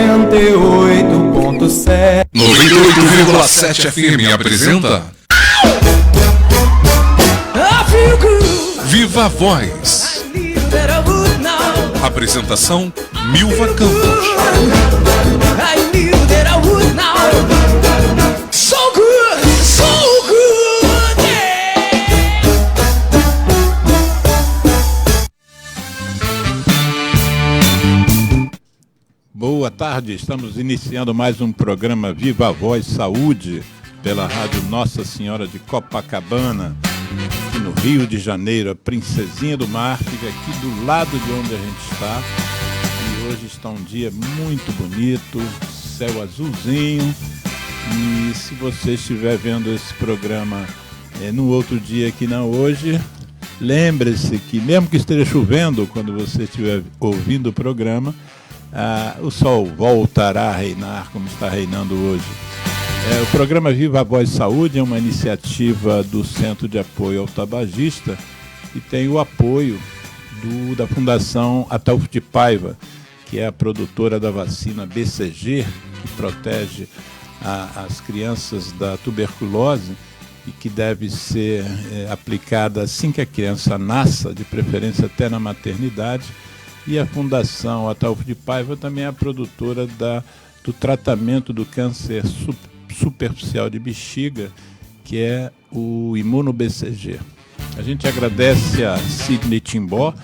98.7. 98,7 FM apresenta Viva a Voz. Apresentação Milva Campos. Boa tarde, estamos iniciando mais um programa Viva a Voz Saúde pela Rádio Nossa Senhora de Copacabana, aqui no Rio de Janeiro. A Princesinha do Mar fica aqui do lado de onde a gente está. E hoje está um dia muito bonito, céu azulzinho. E se você estiver vendo esse programa no outro dia que não hoje, lembre-se que mesmo que esteja chovendo, quando você estiver ouvindo o programa, o sol voltará a reinar como está reinando hoje. O programa Viva a Voz Saúde é uma iniciativa do Centro de Apoio ao Tabagista e tem o apoio da Fundação Ataulfo de Paiva, que é a produtora da vacina BCG, que protege as crianças da tuberculose e que deve ser aplicada assim que a criança nasça, de preferência até na maternidade. E a Fundação Ataulfo de Paiva também é a produtora do tratamento do câncer superficial de bexiga, que é o ImunoBCG. A gente agradece a Sidney Timbó,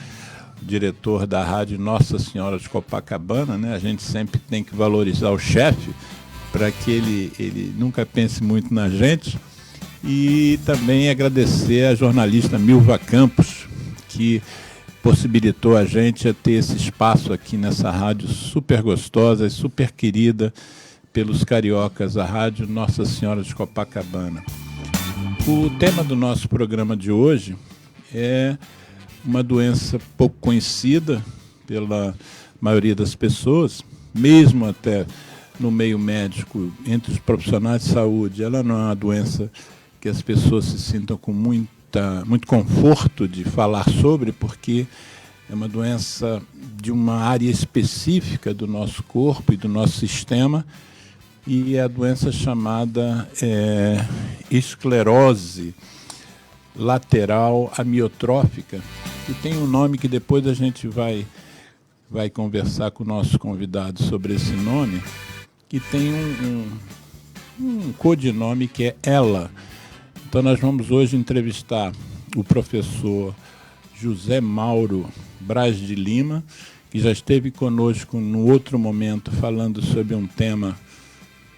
diretor da Rádio Nossa Senhora de Copacabana, né? A gente sempre tem que valorizar o chefe para que ele nunca pense muito na gente. E também agradecer a jornalista Milva Campos, que possibilitou a gente a ter esse espaço aqui nessa rádio super gostosa e super querida pelos cariocas, a Rádio Nossa Senhora de Copacabana. O tema do nosso programa de hoje é uma doença pouco conhecida pela maioria das pessoas, mesmo até no meio médico, entre os profissionais de saúde. Ela não é uma doença que as pessoas se sintam com muito conforto de falar sobre, porque é uma doença de uma área específica do nosso corpo e do nosso sistema, e é a doença chamada esclerose lateral amiotrófica, que tem um nome que depois a gente vai conversar com o nosso convidado sobre esse nome, que tem um codinome que é ELA. Então nós vamos hoje entrevistar o professor José Mauro Braz de Lima, que já esteve conosco no outro momento falando sobre um tema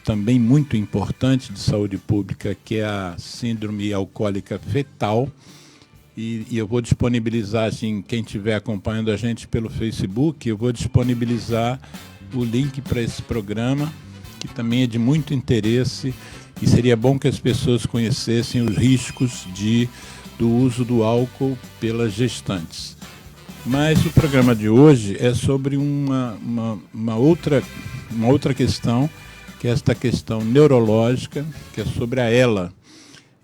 também muito importante de saúde pública, que é a síndrome alcoólica fetal. E eu vou disponibilizar, assim, quem estiver acompanhando a gente pelo Facebook, eu vou disponibilizar o link para esse programa, que também é de muito interesse. E seria bom que as pessoas conhecessem os riscos do uso do álcool pelas gestantes. Mas o programa de hoje é sobre uma outra questão, que é esta questão neurológica, que é sobre a ELA.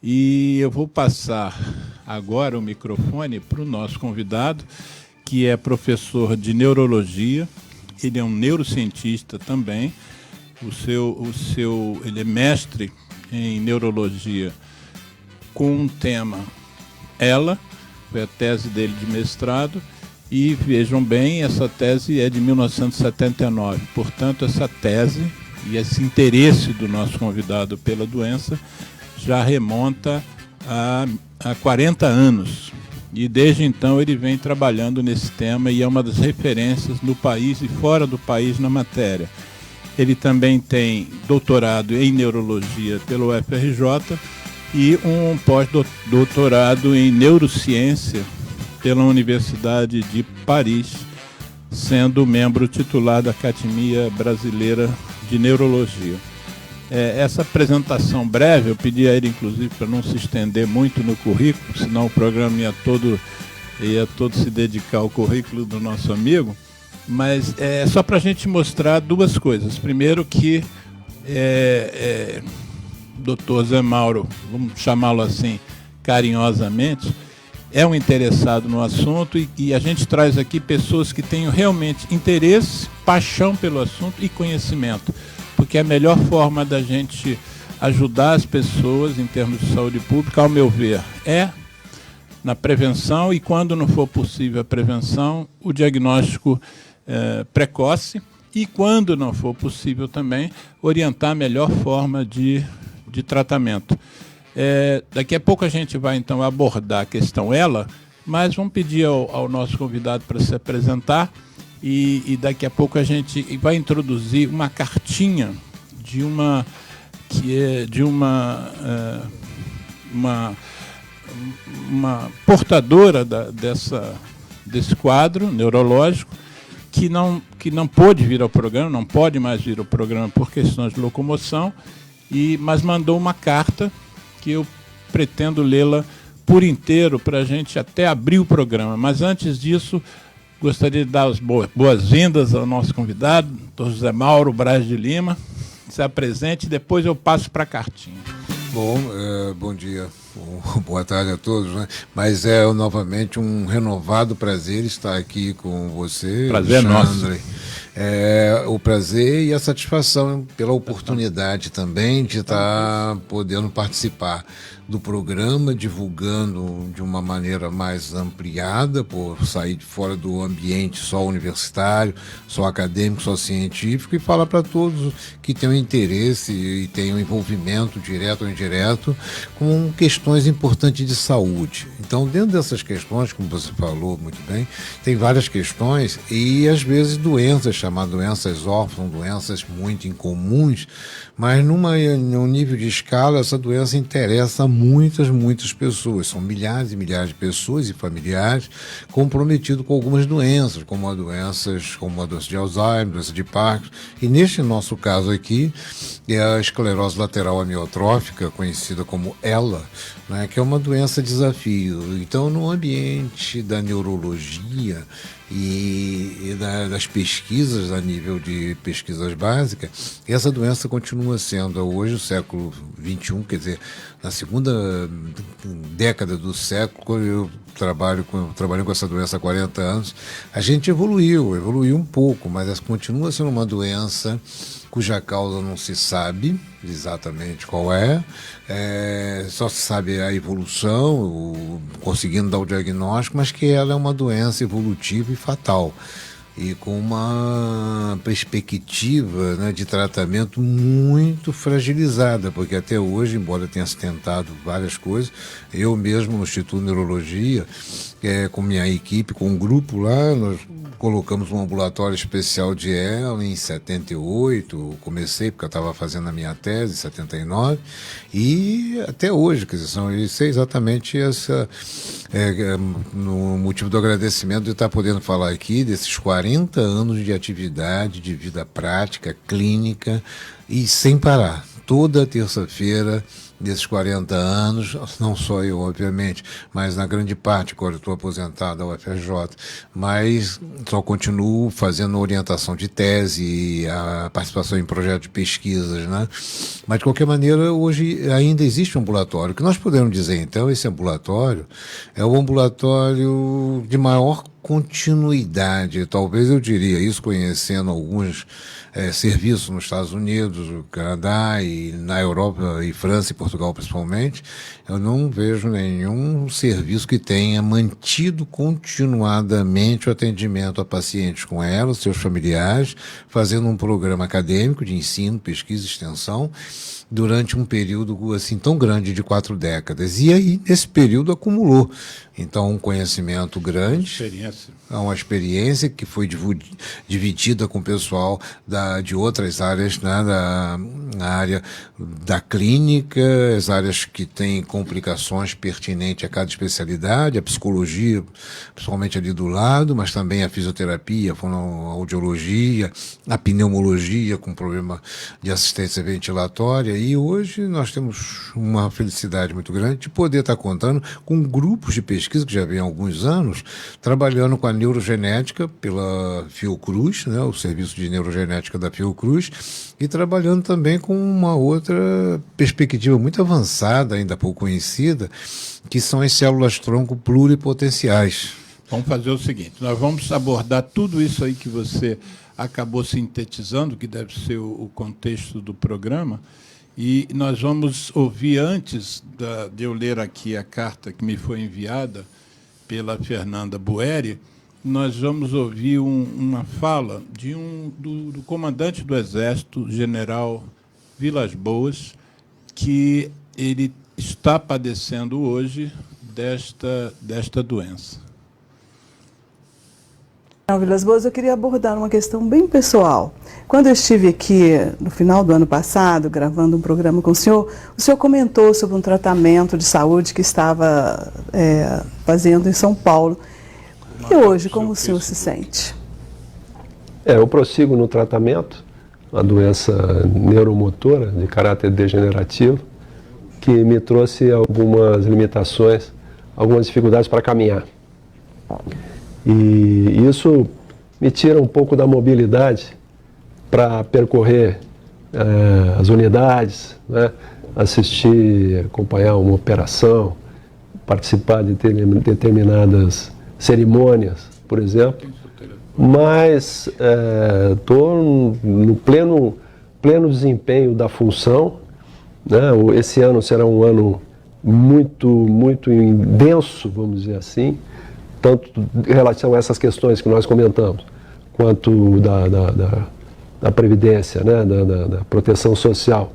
E eu vou passar agora o microfone para o nosso convidado, que é professor de neurologia. Ele é um neurocientista também. Ele é mestre em neurologia com um tema ELA, foi a tese dele de mestrado, e vejam bem, essa tese é de 1979, portanto essa tese e esse interesse do nosso convidado pela doença já remonta a 40 anos, e desde então ele vem trabalhando nesse tema e é uma das referências no país e fora do país na matéria. Ele também tem doutorado em neurologia pelo UFRJ e um pós-doutorado em neurociência pela Universidade de Paris, sendo membro titular da Academia Brasileira de Neurologia. Essa apresentação breve, eu pedi a ele, inclusive, para não se estender muito no currículo, senão o programa ia todo se dedicar ao currículo do nosso amigo. Mas é só para a gente mostrar duas coisas. Primeiro que Dr. Zé Mauro, vamos chamá-lo assim carinhosamente, é um interessado no assunto e a gente traz aqui pessoas que tenham realmente interesse, paixão pelo assunto e conhecimento, porque a melhor forma da gente ajudar as pessoas em termos de saúde pública, ao meu ver, é na prevenção e, quando não for possível a prevenção, o diagnóstico precoce e, quando não for possível também, orientar a melhor forma de tratamento. Daqui a pouco a gente vai, então, abordar a questão ela, mas vamos pedir ao nosso convidado para se apresentar e daqui a pouco a gente vai introduzir uma cartinha de uma portadora desse quadro neurológico que não pôde vir ao programa, não pode mais vir ao programa por questões de locomoção, mas mandou uma carta que eu pretendo lê-la por inteiro para a gente até abrir o programa. Mas antes disso, gostaria de dar as boas-vindas ao nosso convidado, Dr. José Mauro Braz de Lima. Se apresente e depois eu passo para a cartinha. Bom dia, boa tarde a todos, né? Mas novamente um renovado prazer estar aqui com você. Prazer é nosso. O prazer e a satisfação pela oportunidade também de estar podendo participar do programa, divulgando de uma maneira mais ampliada, por sair de fora do ambiente só universitário, só acadêmico, só científico, e falar para todos que tenham interesse e tenham envolvimento direto ou indireto com questões importantes de saúde. Então, dentro dessas questões, como você falou muito bem, tem várias questões e, às vezes, doenças chamadas doenças órfãs, doenças muito incomuns, mas num nível de escala, essa doença interessa muitas pessoas. São milhares e milhares de pessoas e familiares comprometidos com algumas doenças, como a doença de Alzheimer, doença de Parkinson. E neste nosso caso aqui, é a esclerose lateral amiotrófica, conhecida como ELA, né, que é uma doença desafio. Então, no ambiente da neurologia e das pesquisas a nível de pesquisas básicas, essa doença continua sendo hoje, o século XXI, quer dizer, na segunda década do século, eu trabalho com essa doença há 40 anos, a gente evoluiu um pouco, mas essa continua sendo uma doença cuja causa não se sabe exatamente qual só se sabe a evolução, conseguindo dar o diagnóstico, mas que ela é uma doença evolutiva e fatal, e com uma perspectiva, né, de tratamento muito fragilizada, porque até hoje, embora tenha se tentado várias coisas, eu mesmo no Instituto de Neurologia, com minha equipe, com um grupo lá, nós colocamos um ambulatório especial de ELA em 78, comecei porque eu estava fazendo a minha tese em 79, e até hoje, quer dizer, isso é exatamente no motivo do agradecimento de estar podendo falar aqui desses 40 anos de atividade, de vida prática, clínica, e sem parar, toda terça-feira, desses 40 anos, não só eu, obviamente, mas na grande parte, agora eu estou aposentado da UFRJ, mas só continuo fazendo orientação de tese, a participação em projetos de pesquisas, né? Mas, de qualquer maneira, hoje ainda existe um ambulatório. O que nós podemos dizer, então, esse ambulatório é o ambulatório de maior continuidade, talvez eu diria isso conhecendo alguns serviços nos Estados Unidos, no Canadá e na Europa e França e Portugal principalmente. Eu não vejo nenhum serviço que tenha mantido continuadamente o atendimento a pacientes com ela, seus familiares, fazendo um programa acadêmico de ensino, pesquisa e extensão durante um período assim tão grande de 4 décadas. E aí, nesse período, acumulou, então, um conhecimento grande, uma experiência que foi dividida com o pessoal de outras áreas, né, na área da clínica, as áreas que têm complicações pertinentes a cada especialidade, a psicologia, principalmente ali do lado, mas também a fisioterapia, a fonoaudiologia, a pneumologia com problema de assistência ventilatória. E hoje nós temos uma felicidade muito grande de poder estar contando com grupos de pesquisa que já vem há alguns anos, trabalhando com a neurogenética pela Fiocruz, né, o serviço de neurogenética da Fiocruz, e trabalhando também com uma outra perspectiva muito avançada, ainda pouco conhecida, que são as células-tronco pluripotenciais. Vamos fazer o seguinte, nós vamos abordar tudo isso aí que você acabou sintetizando, que deve ser o contexto do programa, e nós vamos ouvir, antes de eu ler aqui a carta que me foi enviada pela Fernanda Bueri, nós vamos ouvir uma fala do comandante do Exército, general Vilas Boas, que ele está padecendo hoje desta doença. Vilas Boas, eu queria abordar uma questão bem pessoal. Quando eu estive aqui no final do ano passado, gravando um programa com o senhor comentou sobre um tratamento de saúde que estava fazendo em São Paulo. E hoje, como o senhor se sente? Eu prossigo no tratamento, uma doença neuromotora de caráter degenerativo, que me trouxe algumas limitações, algumas dificuldades para caminhar. E isso me tira um pouco da mobilidade para percorrer as unidades, né? Assistir, acompanhar uma operação, participar de determinadas cerimônias, por exemplo. Mas estou no pleno desempenho da função, né? Esse ano será um ano muito denso, vamos dizer assim, tanto em relação a essas questões que nós comentamos, quanto da previdência, né, da proteção social,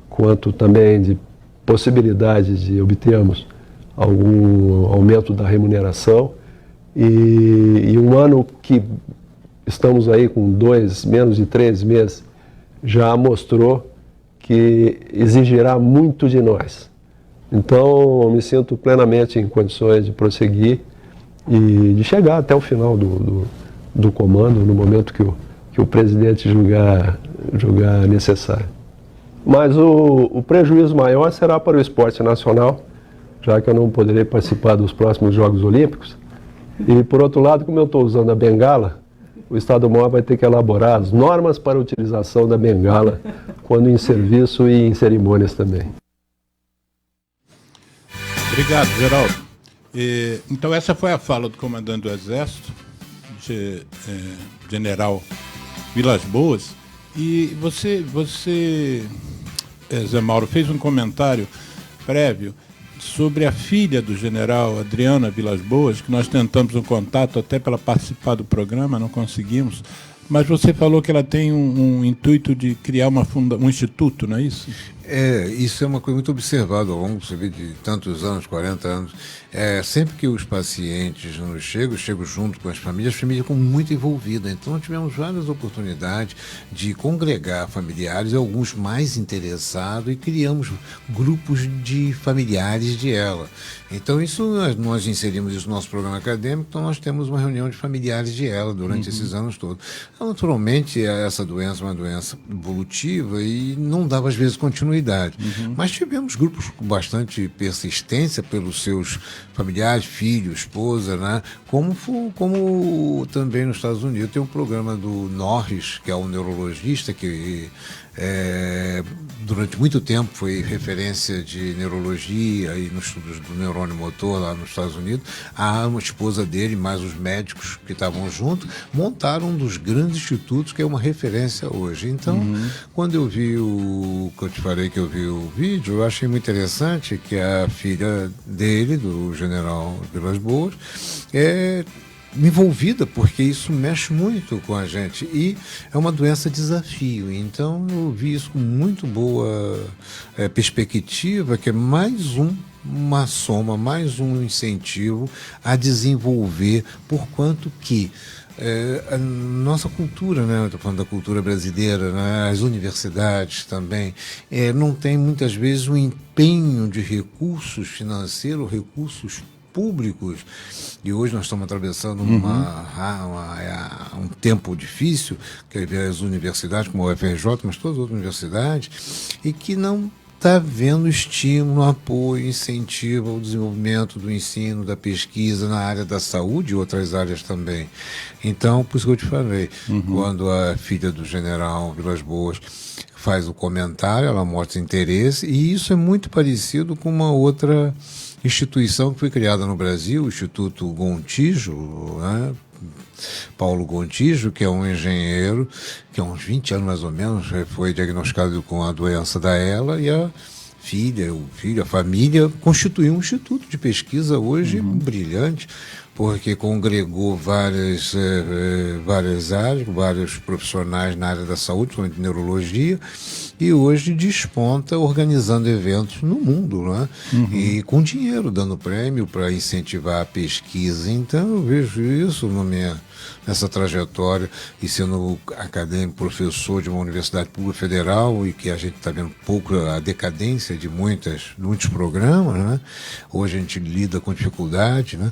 quanto também de possibilidade de obtermos algum aumento da remuneração, e um ano que estamos aí com menos de 3 meses, já mostrou que exigirá muito de nós. Então, eu me sinto plenamente em condições de prosseguir e de chegar até o final do comando, no momento que o presidente julgar necessário. Mas o prejuízo maior será para o esporte nacional, já que eu não poderei participar dos próximos Jogos Olímpicos. E, por outro lado, como eu estou usando a bengala, o Estado-Maior vai ter que elaborar as normas para a utilização da bengala quando em serviço e em cerimônias também. Obrigado, Geraldo. Então, essa foi a fala do comandante do Exército, general Vilas Boas. E você, Zé Mauro, fez um comentário prévio sobre a filha do general Adriana Vilas Boas, que nós tentamos um contato até para ela participar do programa, não conseguimos. Mas você falou que ela tem um intuito de criar um instituto, não é isso? Isso é uma coisa muito observada ao longo de tantos anos, 40 anos. Sempre que os pacientes nos chegam, eu chego junto com as famílias ficam muito envolvidas. Então, tivemos várias oportunidades de congregar familiares, alguns mais interessados, e criamos grupos de familiares de ela. Então, nós inserimos isso no nosso programa acadêmico, então nós temos uma reunião de familiares de ela durante esses anos todos. Então, naturalmente, essa doença é uma doença evolutiva e não dava, às vezes, continuidade. Mas tivemos grupos com bastante persistência pelos seus familiares, filho, esposa, né? Como também nos Estados Unidos tem um programa do Norris, que é um neurologista que durante muito tempo foi referência de neurologia e nos estudos do neurônio motor lá nos Estados Unidos. A esposa dele, mais os médicos que estavam junto, montaram um dos grandes institutos que é uma referência hoje. Então, quando eu vi que eu te falei que eu vi o vídeo, eu achei muito interessante que a filha dele, do general Vilas Boas, envolvida, porque isso mexe muito com a gente e é uma doença desafio. Então eu vi isso com muito boa perspectiva, que é mais uma soma, mais um incentivo a desenvolver, por quanto que a nossa cultura, né? Estou falando da cultura brasileira, né? As universidades também não tem muitas vezes um empenho de recursos financeiros, recursos públicos, e hoje nós estamos atravessando um tempo difícil, que é as universidades, como a UFRJ, mas todas as outras universidades, e que não está havendo estímulo, apoio, incentivo ao desenvolvimento do ensino, da pesquisa na área da saúde e outras áreas também. Então, por isso que eu te falei, quando a filha do general Vilas Boas faz o comentário, ela mostra interesse, e isso é muito parecido com uma outra instituição que foi criada no Brasil, o Instituto Gontijo, né? Paulo Gontijo, que é um engenheiro, que há uns 20 anos mais ou menos foi diagnosticado com a doença da ELA, e a filha, o filho, a família constituiu um instituto de pesquisa hoje brilhante, porque congregou várias áreas, vários profissionais na área da saúde, principalmente neurologia, e hoje desponta organizando eventos no mundo, né? E com dinheiro, dando prêmio para incentivar a pesquisa. Então eu vejo isso nessa trajetória, e sendo acadêmico, professor de uma universidade pública federal, e que a gente está vendo um pouco a decadência de muitos programas, né? Hoje a gente lida com dificuldade, né?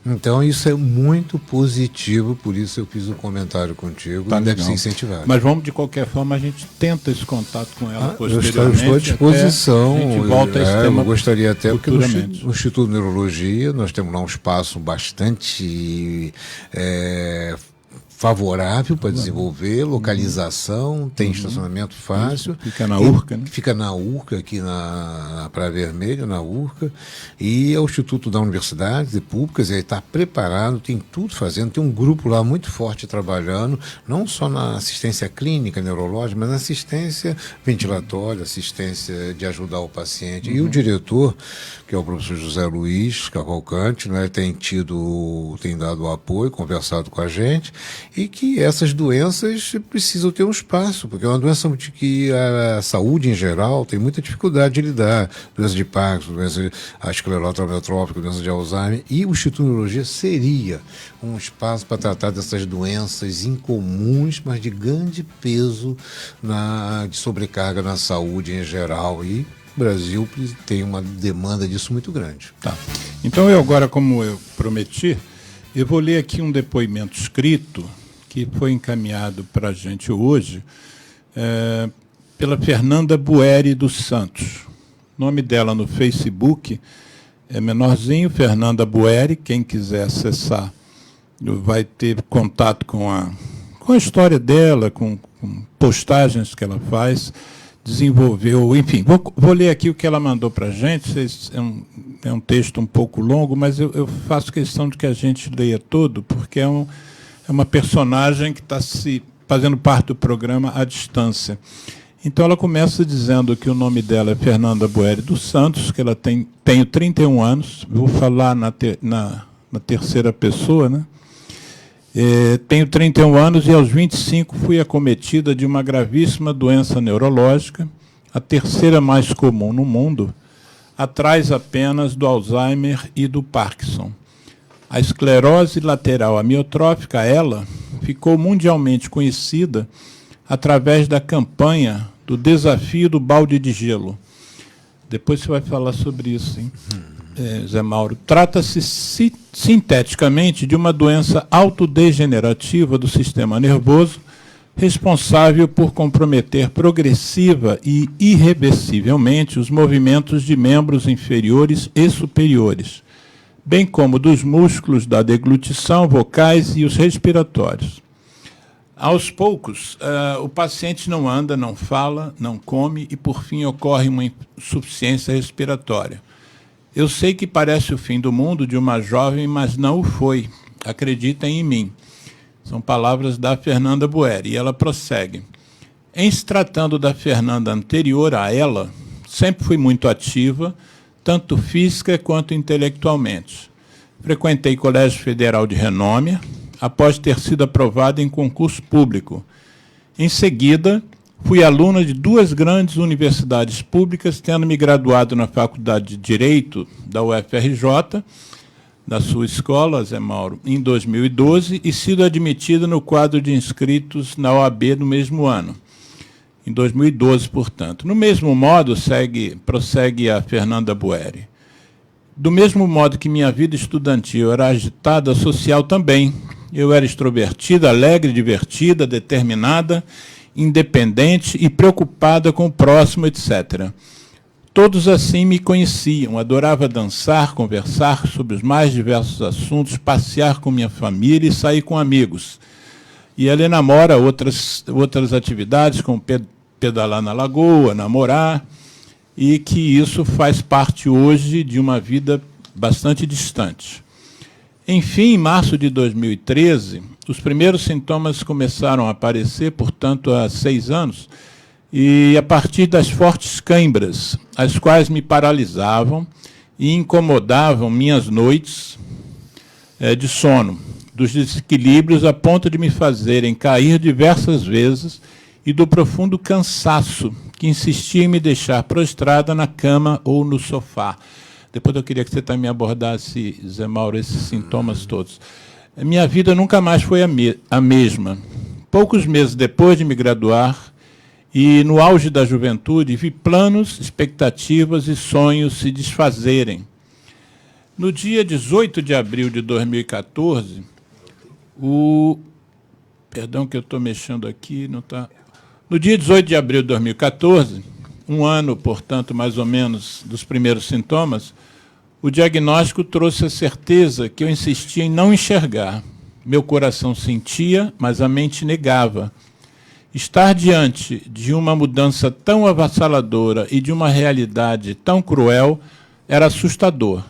Então isso é muito positivo, por isso eu fiz um comentário contigo, Tá, deve legal. ser incentivado. Mas vamos, de qualquer forma, a gente tenta esse contato com ela posteriormente. Eu estou à disposição. A gente volta a esse tema eu gostaria até, porque futuramente. no Instituto de Neurologia nós temos lá um espaço bastante favorável para desenvolver, localização, tem estacionamento fácil. Fica na Urca, né? Fica na Urca, aqui na Praia Vermelha, na Urca, e é o Instituto da Universidade de Públicas, ele está preparado, tem tudo fazendo, tem um grupo lá muito forte trabalhando, não só na assistência clínica, neurológica, mas na assistência ventilatória, assistência de ajudar o paciente. E o diretor, que é o professor José Luiz Cavalcante, né, tem dado o apoio, conversado com a gente, e que essas doenças precisam ter um espaço, porque é uma doença de que a saúde em geral tem muita dificuldade de lidar, doença de Parkinson, doença a esclerose amiotrófica, doença de Alzheimer, e o Instituto de Neurologia seria um espaço para tratar dessas doenças incomuns, mas de grande peso de sobrecarga na saúde em geral, e o Brasil tem uma demanda disso muito grande. Tá. Então eu agora, como eu prometi, eu vou ler aqui um depoimento escrito que foi encaminhado para a gente hoje pela Fernanda Bueri dos Santos. O nome dela no Facebook é menorzinho, Fernanda Bueri. Quem quiser acessar vai ter contato com a história dela, com postagens que ela faz, desenvolveu, enfim. Vou ler aqui o que ela mandou para a gente. É um texto um pouco longo, mas eu faço questão de que a gente leia todo, porque é uma personagem que está se fazendo parte do programa à distância. Então, ela começa dizendo que o nome dela é Fernanda Bueri dos Santos, que ela tenho 31 anos, vou falar na terceira pessoa, né? Tenho 31 anos e aos 25 fui acometida de uma gravíssima doença neurológica, a terceira mais comum no mundo, atrás apenas do Alzheimer e do Parkinson. A esclerose lateral amiotrófica, ela, ficou mundialmente conhecida através da campanha do desafio do balde de gelo. Depois você vai falar sobre isso, hein? Zé Mauro. Trata-se sinteticamente de uma doença autodegenerativa do sistema nervoso, responsável por comprometer progressiva e irreversivelmente os movimentos de membros inferiores e superiores, bem como dos músculos da deglutição, vocais e os respiratórios. Aos poucos, o paciente não anda, não fala, não come e, por fim, ocorre uma insuficiência respiratória. Eu sei que parece o fim do mundo de uma jovem, mas não o foi. Acreditem em mim. São palavras da Fernanda Bueri. E ela prossegue. Em se tratando da Fernanda anterior a ela, sempre fui muito ativa, tanto física quanto intelectualmente. Frequentei Colégio Federal de renome, após ter sido aprovada em concurso público. Em seguida, fui aluna de 2 grandes universidades públicas, tendo me graduado na Faculdade de Direito da UFRJ, da sua escola, Zé Mauro, em 2012, e sido admitida no quadro de inscritos na OAB no mesmo ano, em 2012, portanto. No mesmo modo, prossegue a Fernanda Bueri. Do mesmo modo que minha vida estudantil era agitada, social também. Eu era extrovertida, alegre, divertida, determinada, independente e preocupada com o próximo, etc. Todos assim me conheciam, adorava dançar, conversar sobre os mais diversos assuntos, passear com minha família e sair com amigos. E ela enamora outras atividades, como pedalar na lagoa, namorar, e que isso faz parte hoje de uma vida bastante distante. Enfim, em março de 2013, os primeiros sintomas começaram a aparecer, portanto, há 6 anos, e a partir das fortes câimbras, as quais me paralisavam e incomodavam minhas noites de sono, dos desequilíbrios a ponto de me fazerem cair diversas vezes e do profundo cansaço que insistia em me deixar prostrada na cama ou no sofá. Depois eu queria que você também abordasse, Zé Mauro, esses sintomas todos. A minha vida nunca mais foi a mesma. Poucos meses depois de me graduar e no auge da juventude, vi planos, expectativas e sonhos se desfazerem. No dia 18 de abril de 2014, Perdão que eu estou mexendo aqui, não está... No dia 18 de abril de 2014, um ano, portanto, mais ou menos, dos primeiros sintomas, o diagnóstico trouxe a certeza que eu insistia em não enxergar. Meu coração sentia, mas a mente negava. Estar diante de uma mudança tão avassaladora e de uma realidade tão cruel era assustador.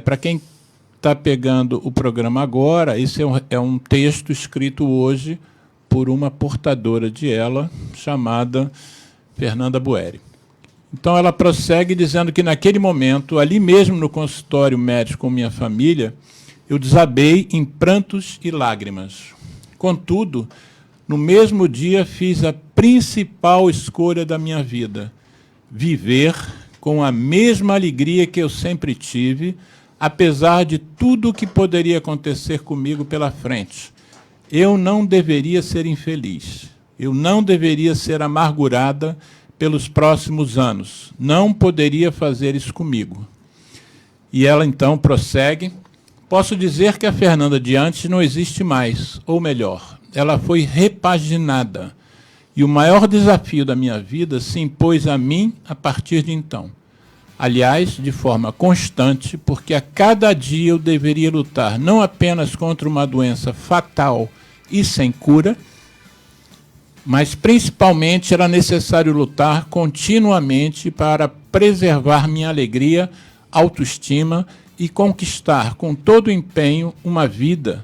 Para quem está pegando o programa agora, esse é um texto escrito hoje por uma portadora de ELA, chamada Fernanda Bueri. Então, ela prossegue dizendo que, naquele momento, ali mesmo no consultório médico com minha família, eu desabei em prantos e lágrimas. Contudo, no mesmo dia, fiz a principal escolha da minha vida: viver com a mesma alegria que eu sempre tive, apesar de tudo o que poderia acontecer comigo pela frente. Eu não deveria ser infeliz. Eu não deveria ser amargurada pelos próximos anos. Não poderia fazer isso comigo. E ela, então, prossegue. Posso dizer que a Fernanda de antes não existe mais, ou melhor, ela foi repaginada. E o maior desafio da minha vida se impôs a mim a partir de então. Aliás, de forma constante, porque a cada dia eu deveria lutar não apenas contra uma doença fatal e sem cura, mas principalmente era necessário lutar continuamente para preservar minha alegria, autoestima e conquistar com todo o empenho uma vida,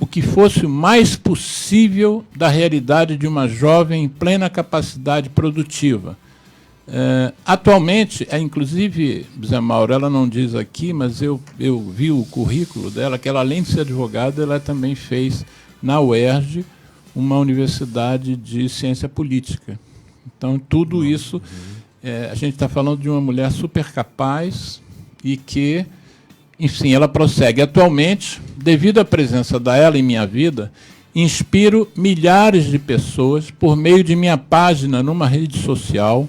o que fosse o mais possível da realidade de uma jovem em plena capacidade produtiva. Atualmente, inclusive, Zé Mauro, ela não diz aqui, mas eu vi o currículo dela, que ela, além de ser advogada, ela também fez na UERJ uma universidade de ciência política. Então, tudo isso, a gente está falando de uma mulher super capaz e que, enfim, ela prossegue. Atualmente, devido à presença dela em minha vida, inspiro milhares de pessoas por meio de minha página numa rede social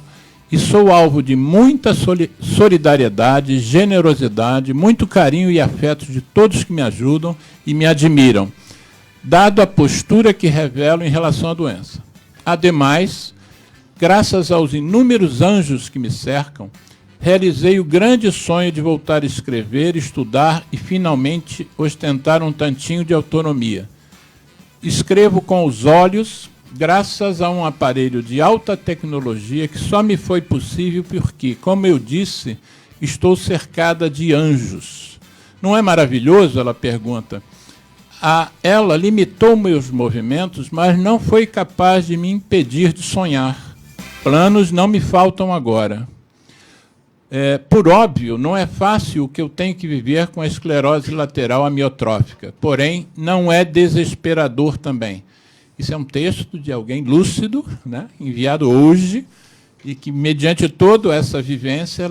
e sou alvo de muita solidariedade, generosidade, muito carinho e afeto de todos que me ajudam e me admiram, dado a postura que revelo em relação à doença. Ademais, graças aos inúmeros anjos que me cercam, realizei o grande sonho de voltar a escrever, estudar e, finalmente, ostentar um tantinho de autonomia. Escrevo com os olhos, graças a um aparelho de alta tecnologia que só me foi possível porque, como eu disse, estou cercada de anjos. Não é maravilhoso? Ela pergunta. Ela limitou meus movimentos, mas não foi capaz de me impedir de sonhar. Planos não me faltam agora. Por óbvio, não é fácil o que eu tenho que viver com a esclerose lateral amiotrófica, porém, não é desesperador também. Isso é um texto de alguém lúcido, né, enviado hoje, e que, mediante toda essa vivência,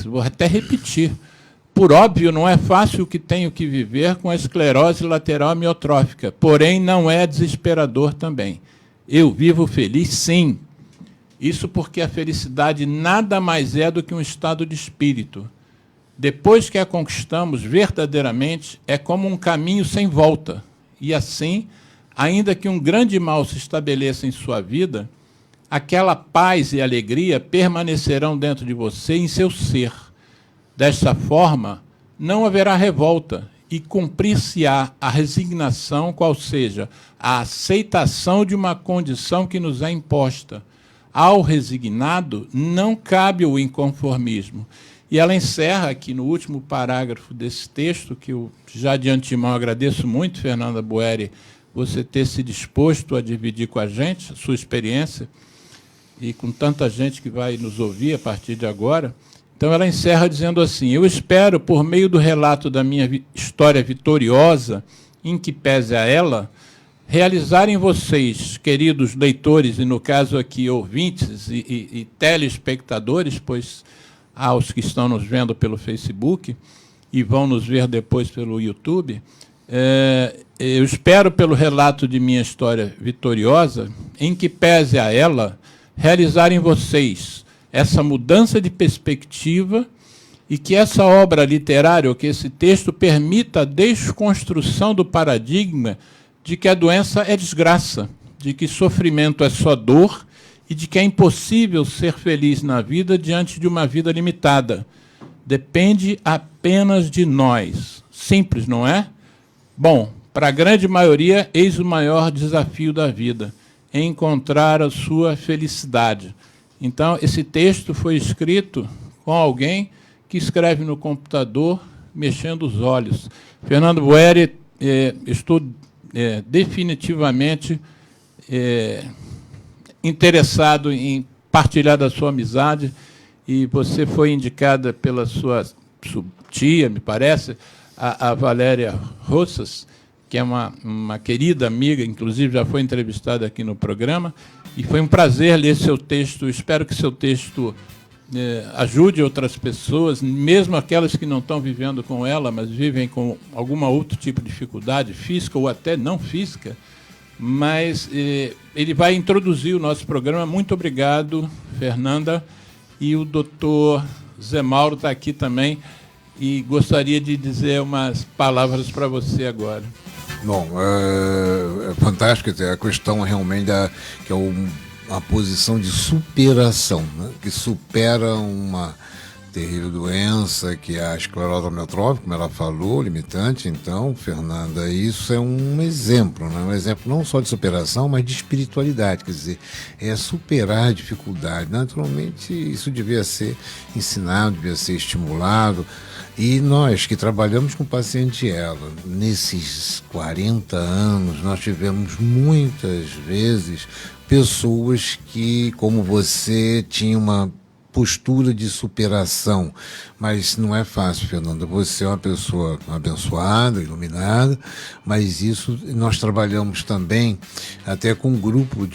vou até repetir, por óbvio, não é fácil o que tenho que viver com a esclerose lateral amiotrófica, porém, não é desesperador também. Eu vivo feliz, sim. Isso porque a felicidade nada mais é do que um estado de espírito. Depois que a conquistamos verdadeiramente, é como um caminho sem volta. E assim, ainda que um grande mal se estabeleça em sua vida, aquela paz e alegria permanecerão dentro de você e em seu ser. Desta forma, não haverá revolta, e cumprir-se-á a resignação, qual seja a aceitação de uma condição que nos é imposta. Ao resignado não cabe o inconformismo. E ela encerra aqui no último parágrafo desse texto, que eu já de antemão agradeço muito, Fernanda Boeri, você ter se disposto a dividir com a gente a sua experiência, e com tanta gente que vai nos ouvir a partir de agora. Então, ela encerra dizendo assim: eu espero, por meio do relato da minha história vitoriosa, em que pese a ela, realizar em vocês, queridos leitores, e no caso aqui ouvintes e telespectadores, pois há os que estão nos vendo pelo Facebook e vão nos ver depois pelo YouTube, eu espero, pelo relato de minha história vitoriosa, em que pese a ela, realizar em vocês essa mudança de perspectiva e que essa obra literária, ou que esse texto, permita a desconstrução do paradigma de que a doença é desgraça, de que sofrimento é só dor e de que é impossível ser feliz na vida diante de uma vida limitada. Depende apenas de nós. Simples, não é? Bom, para a grande maioria, eis o maior desafio da vida: encontrar a sua felicidade. Então, esse texto foi escrito com alguém que escreve no computador, mexendo os olhos. Fernando Boeri, estou definitivamente interessado em partilhar da sua amizade, e você foi indicada pela sua tia, me parece, a Valéria Roças, que é uma querida amiga, inclusive já foi entrevistada aqui no programa, e foi um prazer ler seu texto. Espero que seu texto ajude outras pessoas, mesmo aquelas que não estão vivendo com ela, mas vivem com alguma outro tipo de dificuldade, física ou até não física, mas ele vai introduzir o nosso programa. Muito obrigado, Fernanda, e o doutor Zé Mauro está aqui também, e gostaria de dizer umas palavras para você agora. Bom, é fantástico, a questão realmente que é a posição de superação, né? Que supera uma terrível doença, que é a esclerose amiotrófica, como ela falou, limitante. Então, Fernanda, isso é um exemplo, né? Um exemplo não só de superação, mas de espiritualidade, quer dizer, é superar a dificuldade. Naturalmente, isso devia ser ensinado, devia ser estimulado. E nós que trabalhamos com o paciente ela, nesses 40 anos, nós tivemos muitas vezes pessoas que, como você, tinham uma postura de superação, mas não é fácil, Fernanda. Você é uma pessoa abençoada, iluminada, mas isso nós trabalhamos também até com um grupo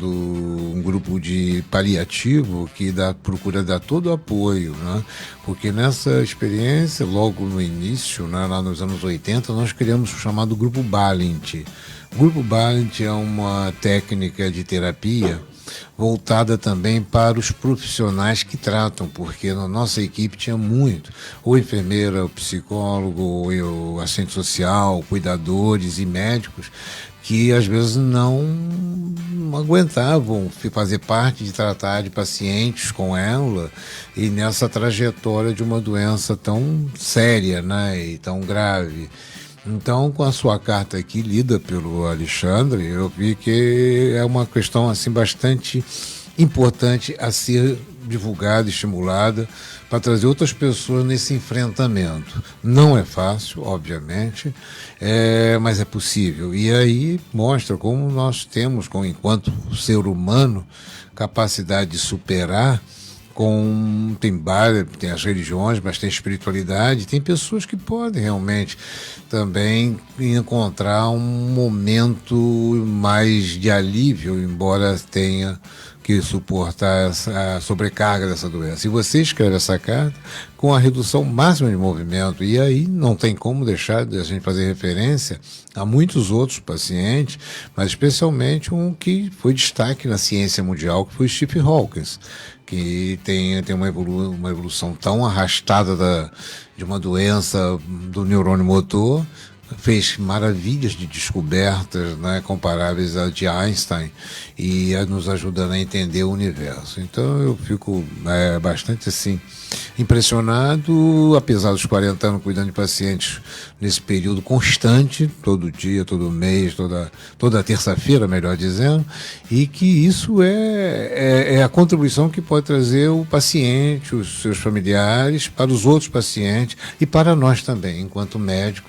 um grupo de paliativo que procura dar todo o apoio, né? Porque nessa experiência, logo no início, né, lá nos anos 80, nós criamos o chamado Grupo Balint. O Grupo Balint é uma técnica de terapia voltada também para os profissionais que tratam, porque na nossa equipe tinha muito, ou enfermeira, o psicólogo, o assistente social, cuidadores e médicos, que às vezes não aguentavam fazer parte de tratar de pacientes com ela, e nessa trajetória de uma doença tão séria, né, e tão grave. Então, com a sua carta aqui, lida pelo Alexandre, eu vi que é uma questão assim, bastante importante a ser divulgada, estimulada, para trazer outras pessoas nesse enfrentamento. Não é fácil, obviamente, mas é possível. E aí mostra como nós temos, enquanto ser humano, capacidade de superar. Tem as religiões, mas tem espiritualidade, tem pessoas que podem realmente também encontrar um momento mais de alívio, embora tenha que suportar a sobrecarga dessa doença. E você escreve essa carta com a redução máxima de movimento, e aí não tem como deixar de a gente fazer referência a muitos outros pacientes, mas especialmente um que foi destaque na ciência mundial, que foi Stephen Hawking, que tem uma evolução tão arrastada de uma doença do neurônio motor, fez maravilhas de descobertas, né, comparáveis à de Einstein, e nos ajudando a entender o universo. Então eu fico bastante assim impressionado, apesar dos 40 anos cuidando de pacientes nesse período constante, todo dia, todo mês, toda terça-feira, melhor dizendo, e que isso é a contribuição que pode trazer o paciente, os seus familiares, para os outros pacientes e para nós também, enquanto médico,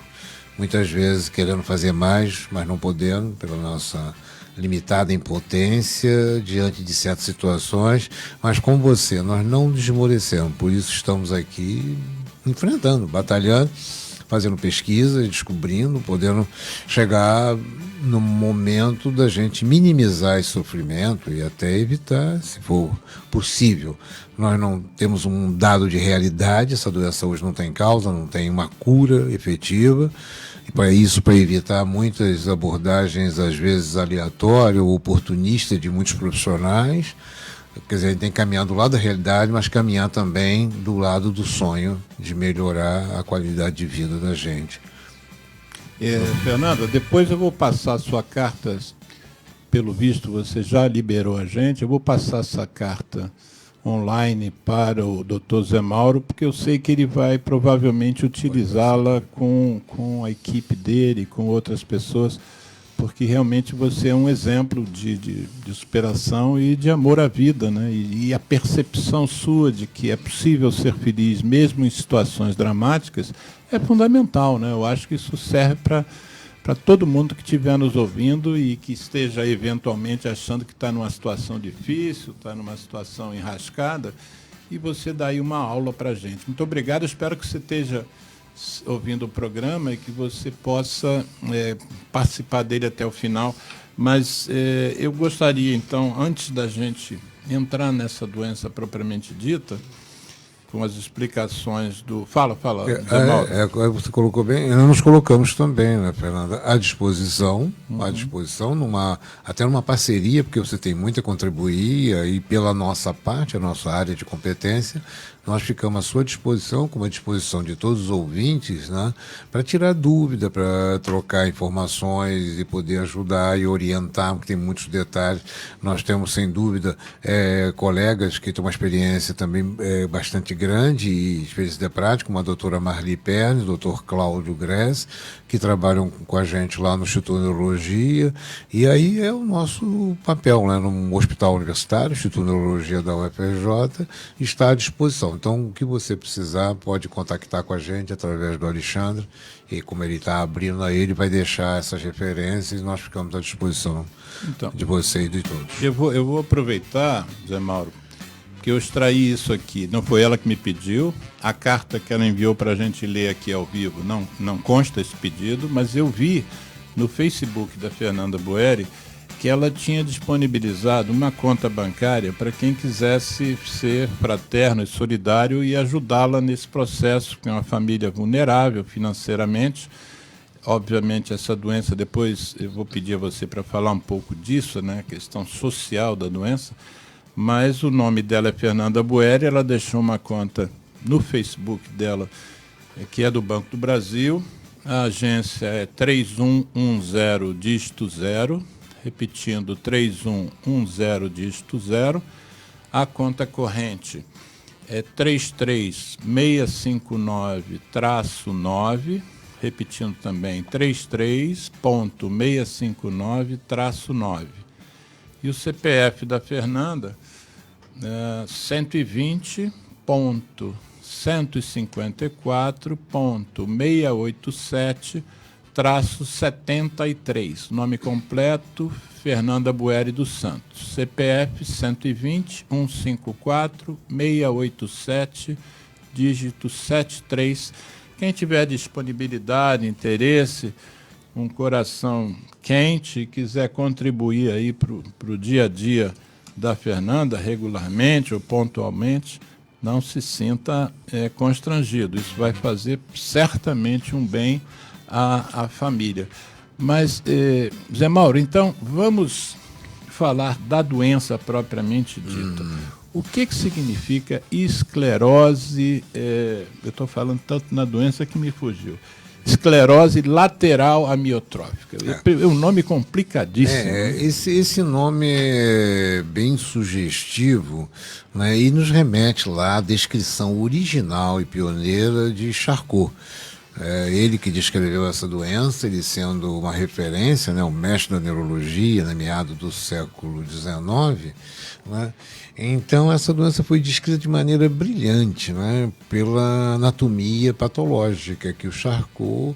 muitas vezes querendo fazer mais, mas não podendo, pela nossa limitada impotência diante de certas situações, mas com você, nós não desmorecemos, por isso estamos aqui enfrentando, batalhando, fazendo pesquisa, descobrindo, podendo chegar no momento da gente minimizar esse sofrimento e até evitar, se for possível. Nós não temos um dado de realidade, essa doença hoje não tem causa, não tem uma cura efetiva, e para isso, para evitar muitas abordagens, às vezes aleatórias ou oportunistas de muitos profissionais, quer dizer, a gente tem que caminhar do lado da realidade, mas caminhar também do lado do sonho de melhorar a qualidade de vida da gente. Fernanda, depois eu vou passar a sua carta, pelo visto você já liberou a gente, eu vou passar essa carta online para o Dr. Zé Mauro, porque eu sei que ele vai provavelmente utilizá-la com a equipe dele, com outras pessoas, porque realmente você é um exemplo de superação e de amor à vida, né? E a percepção sua de que é possível ser feliz mesmo em situações dramáticas é fundamental, né? Eu acho que isso serve para todo mundo que estiver nos ouvindo e que esteja eventualmente achando que está numa situação difícil, está numa situação enrascada, e você dá aí uma aula para a gente. Muito obrigado, espero que você esteja ouvindo o programa e que você possa participar dele até o final. Mas eu gostaria, então, antes da gente entrar nessa doença propriamente dita, com as explicações do... Fala, Zé Mauro. Você colocou bem, nós nos colocamos também, né, Fernanda, à disposição, até numa parceria, porque você tem muito a contribuir, e pela nossa parte, a nossa área de competência, nós ficamos à sua disposição, como à disposição de todos os ouvintes, né, para tirar dúvida, para trocar informações e poder ajudar e orientar, porque tem muitos detalhes. Nós temos, sem dúvida, colegas que têm uma experiência também bastante grande e experiência de prática, como a doutora Marli Pernes, o doutor Cláudio Gress, que trabalham com a gente lá no Instituto de Neurologia, e aí é o nosso papel, né, no Hospital Universitário, Instituto de Neurologia da UFRJ, está à disposição. Então, o que você precisar, pode contactar com a gente através do Alexandre, e como ele está abrindo aí, ele vai deixar essas referências e nós ficamos à disposição de você e de todos. Eu vou aproveitar, Zé Mauro, que eu extraí isso aqui. Não foi ela que me pediu, a carta que ela enviou para a gente ler aqui ao vivo não consta esse pedido, mas eu vi no Facebook da Fernanda Boeri que ela tinha disponibilizado uma conta bancária para quem quisesse ser fraterno e solidário e ajudá-la nesse processo, que é uma família vulnerável financeiramente. Obviamente, essa doença, depois eu vou pedir a você para falar um pouco disso, né, a questão social da doença, mas o nome dela é Fernanda Boeri, ela deixou uma conta no Facebook dela, que é do Banco do Brasil, a agência é 3110 dígito 0, repetindo, 3110 dígito 0, a conta corrente é 33659-9, repetindo também, 33.659-9. E o CPF da Fernanda é 120.154.687-73. Nome completo, Fernanda Boeri dos Santos. CPF 120.154.687, dígito 73. Quem tiver disponibilidade, interesse, um coração quente e quiser contribuir aí para o dia a dia da Fernanda, regularmente ou pontualmente, não se sinta constrangido. Isso vai fazer certamente um bem à família. Mas, Zé Mauro, então vamos falar da doença propriamente dita. O que significa esclerose? Eu estou falando tanto na doença que me fugiu. esclerose lateral amiotrófica. É um nome complicadíssimo. Esse nome é bem sugestivo, né, e nos remete lá à descrição original e pioneira de Charcot. Ele que descreveu essa doença, ele sendo uma referência, né, um mestre da neurologia, na meados do século XIX, né? Então essa doença foi descrita de maneira brilhante, né, pela anatomia patológica, que o Charcot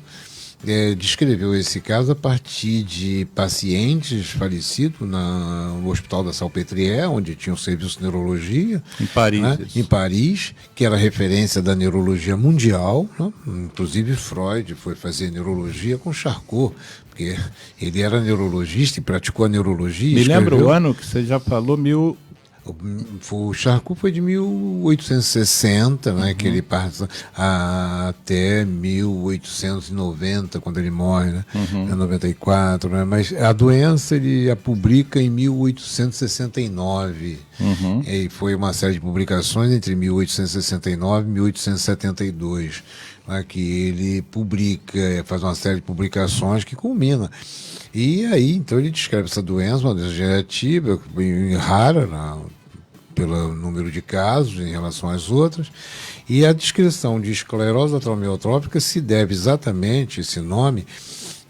descreveu esse caso a partir de pacientes falecidos no Hospital da Salpêtrière, onde tinha um serviço de neurologia. Em Paris. Né? Em Paris, que era referência da neurologia mundial. Né? Inclusive Freud foi fazer neurologia com Charcot, porque ele era neurologista e praticou a neurologia. Me lembra o ano que você já falou, O Charcot foi de 1860, né, que ele passa até 1890, quando ele morre, né, em 94, né, mas a doença ele a publica em 1869, e foi uma série de publicações entre 1869 e 1872, né, que ele publica, faz uma série de publicações que culmina. E aí, então, ele descreve essa doença, uma doença degenerativa, rara, pelo número de casos em relação às outras, e a descrição de esclerose lateral amiotrófica se deve exatamente, esse nome,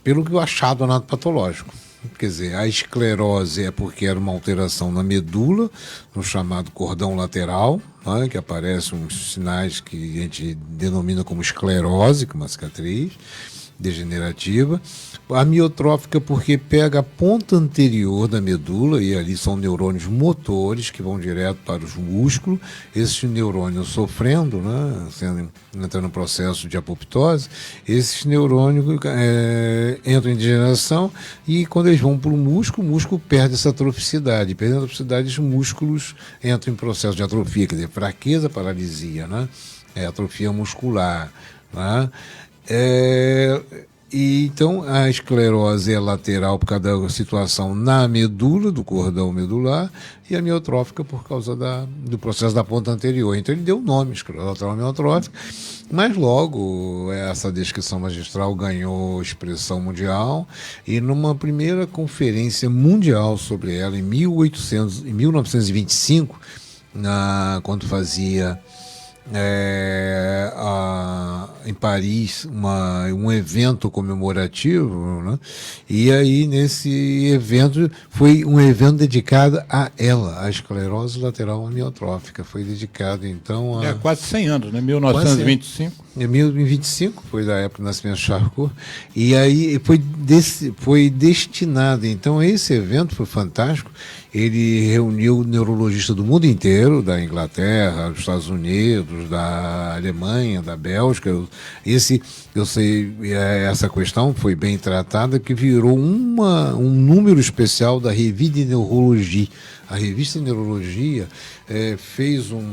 pelo que o achado anatopatológico. Quer dizer, a esclerose é porque era uma alteração na medula, no chamado cordão lateral, né, que aparecem uns sinais que a gente denomina como esclerose, que é uma cicatriz degenerativa. A amiotrófica porque pega a ponta anterior da medula, e ali são neurônios motores que vão direto para os músculos. Esses neurônios sofrendo, né, entrando no processo de apoptose, esses neurônios entram em degeneração, e quando eles vão para o músculo perde essa atroficidade. Perdendo a atroficidade, os músculos entram em processo de atrofia, quer dizer, fraqueza, paralisia, né? Atrofia muscular, né? E então a esclerose é lateral por causa da situação na medula, do cordão medular, e a amiotrófica por causa do processo da ponta anterior. Então ele deu o nome, esclerose lateral amiotrófica, mas logo essa descrição magistral ganhou expressão mundial, e numa primeira conferência mundial sobre ela, em 1925, quando fazia em Paris um evento comemorativo, né? E aí nesse evento foi um evento dedicado a ela, a esclerose lateral amiotrófica, foi dedicado então a quase 100 anos, né? 1925. Em 1925 foi da época do nascimento de Charcot, e aí foi destinado, então esse evento foi fantástico. Ele reuniu neurologistas do mundo inteiro, da Inglaterra, dos Estados Unidos, da Alemanha, da Bélgica. Essa questão foi bem tratada, que virou um número especial da Revue de Neurologie. A revista de Neurologia fez um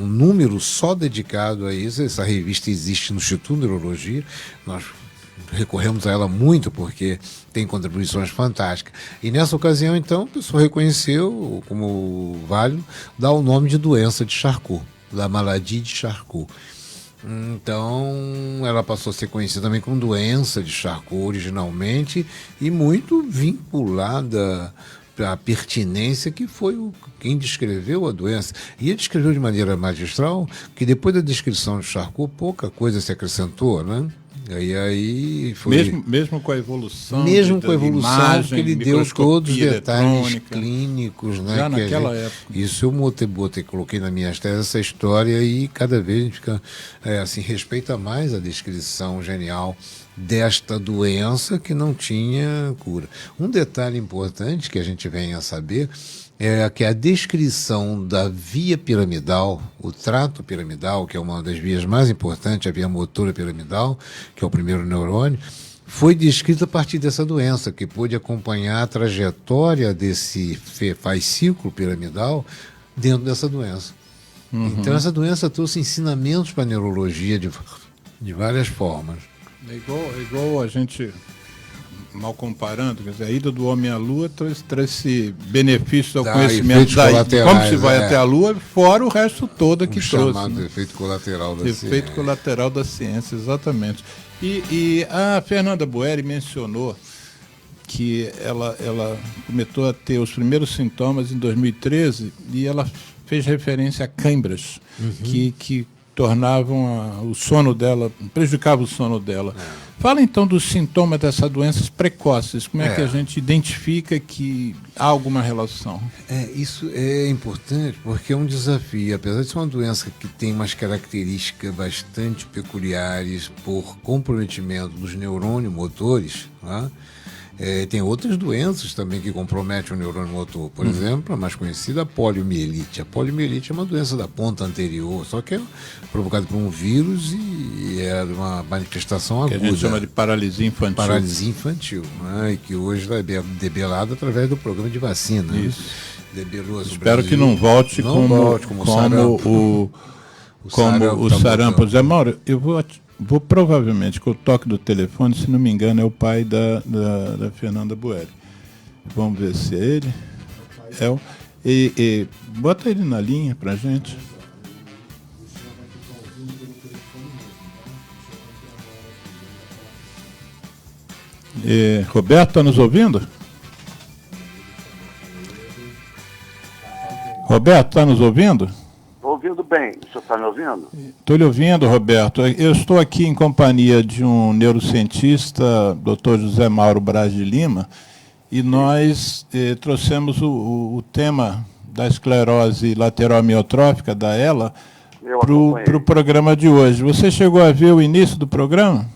número só dedicado a isso. Essa revista existe no Instituto de Neurologia. Nós recorremos a ela muito porque tem contribuições fantásticas. E nessa ocasião, então, a pessoa reconheceu como válido dar o nome de doença de Charcot, da maladie de Charcot. Então, ela passou a ser conhecida também como doença de Charcot originalmente, e muito vinculada à pertinência que foi quem descreveu a doença. E ele descreveu de maneira magistral que depois da descrição de Charcot, pouca coisa se acrescentou, né? E aí foi mesmo com a evolução, que ele deu todos os detalhes clínicos, né? Já naquela época. Isso eu coloquei na minha tese essa história, e cada vez a gente fica respeita mais a descrição genial desta doença que não tinha cura. Um detalhe importante que a gente vem a saber é que a descrição da via piramidal, o trato piramidal, que é uma das vias mais importantes, a via motora piramidal, que é o primeiro neurônio, foi descrita a partir dessa doença, que pôde acompanhar a trajetória desse fascículo piramidal dentro dessa doença. Então essa doença trouxe ensinamentos para a neurologia de várias formas. É igual a gente mal comparando, quer dizer, a ida do homem à Lua trouxe benefício ao Dá conhecimento efeitos colaterais, como se vai até a Lua, fora o resto todo que trouxe. Chamado Né? efeito colateral da ciência. Efeito colateral da ciência, exatamente. E a Fernanda Boeri mencionou que ela começou a ter os primeiros sintomas em 2013 e ela fez referência a câimbras que tornavam o sono dela, prejudicavam o sono dela. Fala então dos sintomas dessas doenças precoces, como é que a gente identifica que há alguma relação? Isso é importante porque é um desafio, apesar de ser uma doença que tem umas características bastante peculiares por comprometimento dos neurônios motores, né? Tem outras doenças também que comprometem o neurônio motor. Por exemplo, a mais conhecida, a poliomielite. A poliomielite é uma doença da ponta anterior, só que é provocada por um vírus e é uma manifestação aguda. Que a gente chama de paralisia infantil. Paralisia infantil, né? E que hoje é debelada através do programa de vacina. Isso. Debeloso Espero Brasil. que não volte como o sarampo. Zé Mauro, eu vou provavelmente, com o toque do telefone, se não me engano, é o pai da Fernanda Boeri. Vamos ver se é ele. Bota ele na linha pra gente. Roberto, está nos ouvindo? Roberto, está nos ouvindo? Estou ouvindo bem. O senhor está me ouvindo? Estou lhe ouvindo, Roberto. Eu estou aqui em companhia de um neurocientista, Dr. José Mauro Braz de Lima, e nós trouxemos o tema da esclerose lateral amiotrófica, da ELA, para o programa de hoje. Você chegou a ver o início do programa?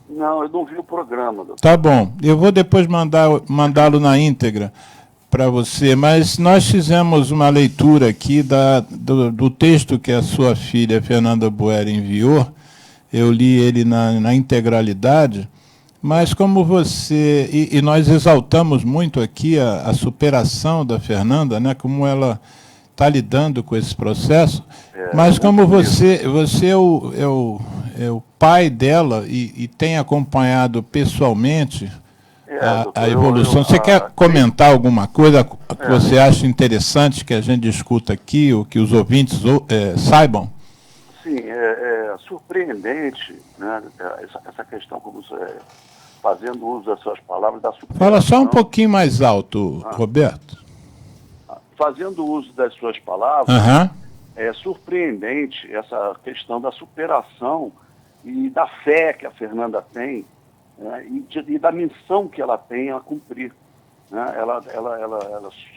Não, eu não vi o programa, doutor. Tá bom. Eu vou depois mandá-lo na íntegra para você, mas nós fizemos uma leitura aqui do texto que a sua filha, Fernanda Boeri, enviou. Eu li ele na integralidade, mas como você... E nós exaltamos muito aqui a superação da Fernanda, né, como ela está lidando com esse processo, mas como você é o pai dela e tem acompanhado pessoalmente a evolução. Você quer comentar alguma coisa que você acha interessante que a gente discuta aqui, ou que os ouvintes saibam? Sim, é surpreendente, né, essa questão, como você, fazendo uso das suas palavras, da superação. Fala só um pouquinho mais alto, Roberto. Fazendo uso das suas palavras, é surpreendente essa questão da superação e da fé que a Fernanda tem, né, e da missão que ela tem a cumprir. Né? Ela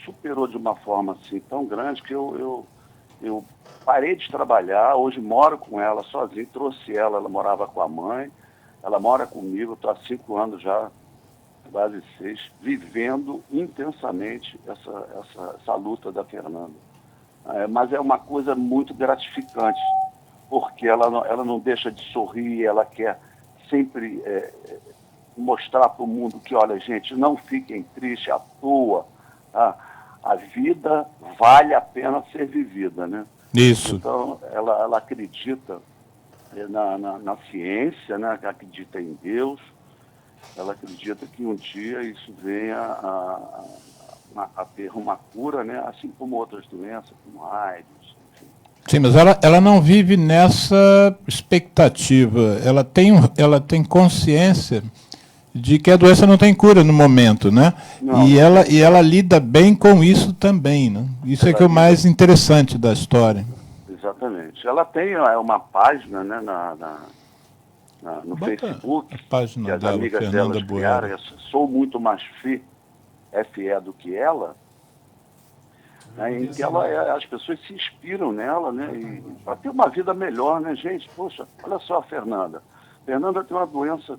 superou de uma forma assim tão grande que eu parei de trabalhar, hoje moro com ela sozinho, trouxe ela morava com a mãe, ela mora comigo, estou há 5 anos já, quase 6, vivendo intensamente essa luta da Fernanda. Mas é uma coisa muito gratificante, porque ela não deixa de sorrir, ela quer sempre mostrar para o mundo que, olha, gente, não fiquem tristes à toa, tá? A vida vale a pena ser vivida, né? Isso. Então, ela acredita na ciência, né? Acredita em Deus, ela acredita que um dia isso venha a ter uma cura, né? Assim como outras doenças, como AIDS, enfim. Sim, mas ela não vive nessa expectativa. Ela tem consciência de que a doença não tem cura no momento, né? Não. E ela lida bem com isso também, né? Isso é que é o mais interessante da história. Exatamente. Ela tem uma página, né, no Facebook, a página que as dela, amigas Fernanda delas criaram, Sou Muito Mais FE do que ela, né, em que as pessoas se inspiram nela, né, para ter uma vida melhor, né, gente? Poxa, olha só a Fernanda. Fernanda tem uma doença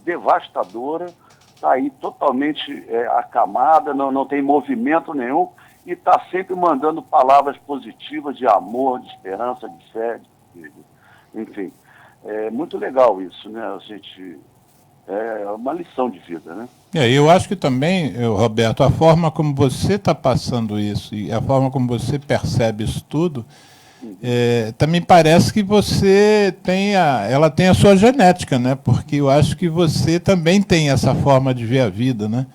devastadora, está aí totalmente acamada, não tem movimento nenhum, e está sempre mandando palavras positivas de amor, de esperança, de fé, enfim. É muito legal isso, né? A gente, é uma lição de vida, né? Eu acho que também, Roberto, a forma como você está passando isso e a forma como você percebe isso tudo também parece que ela tem a sua genética, né? Porque eu acho que você também tem essa forma de ver a vida, né?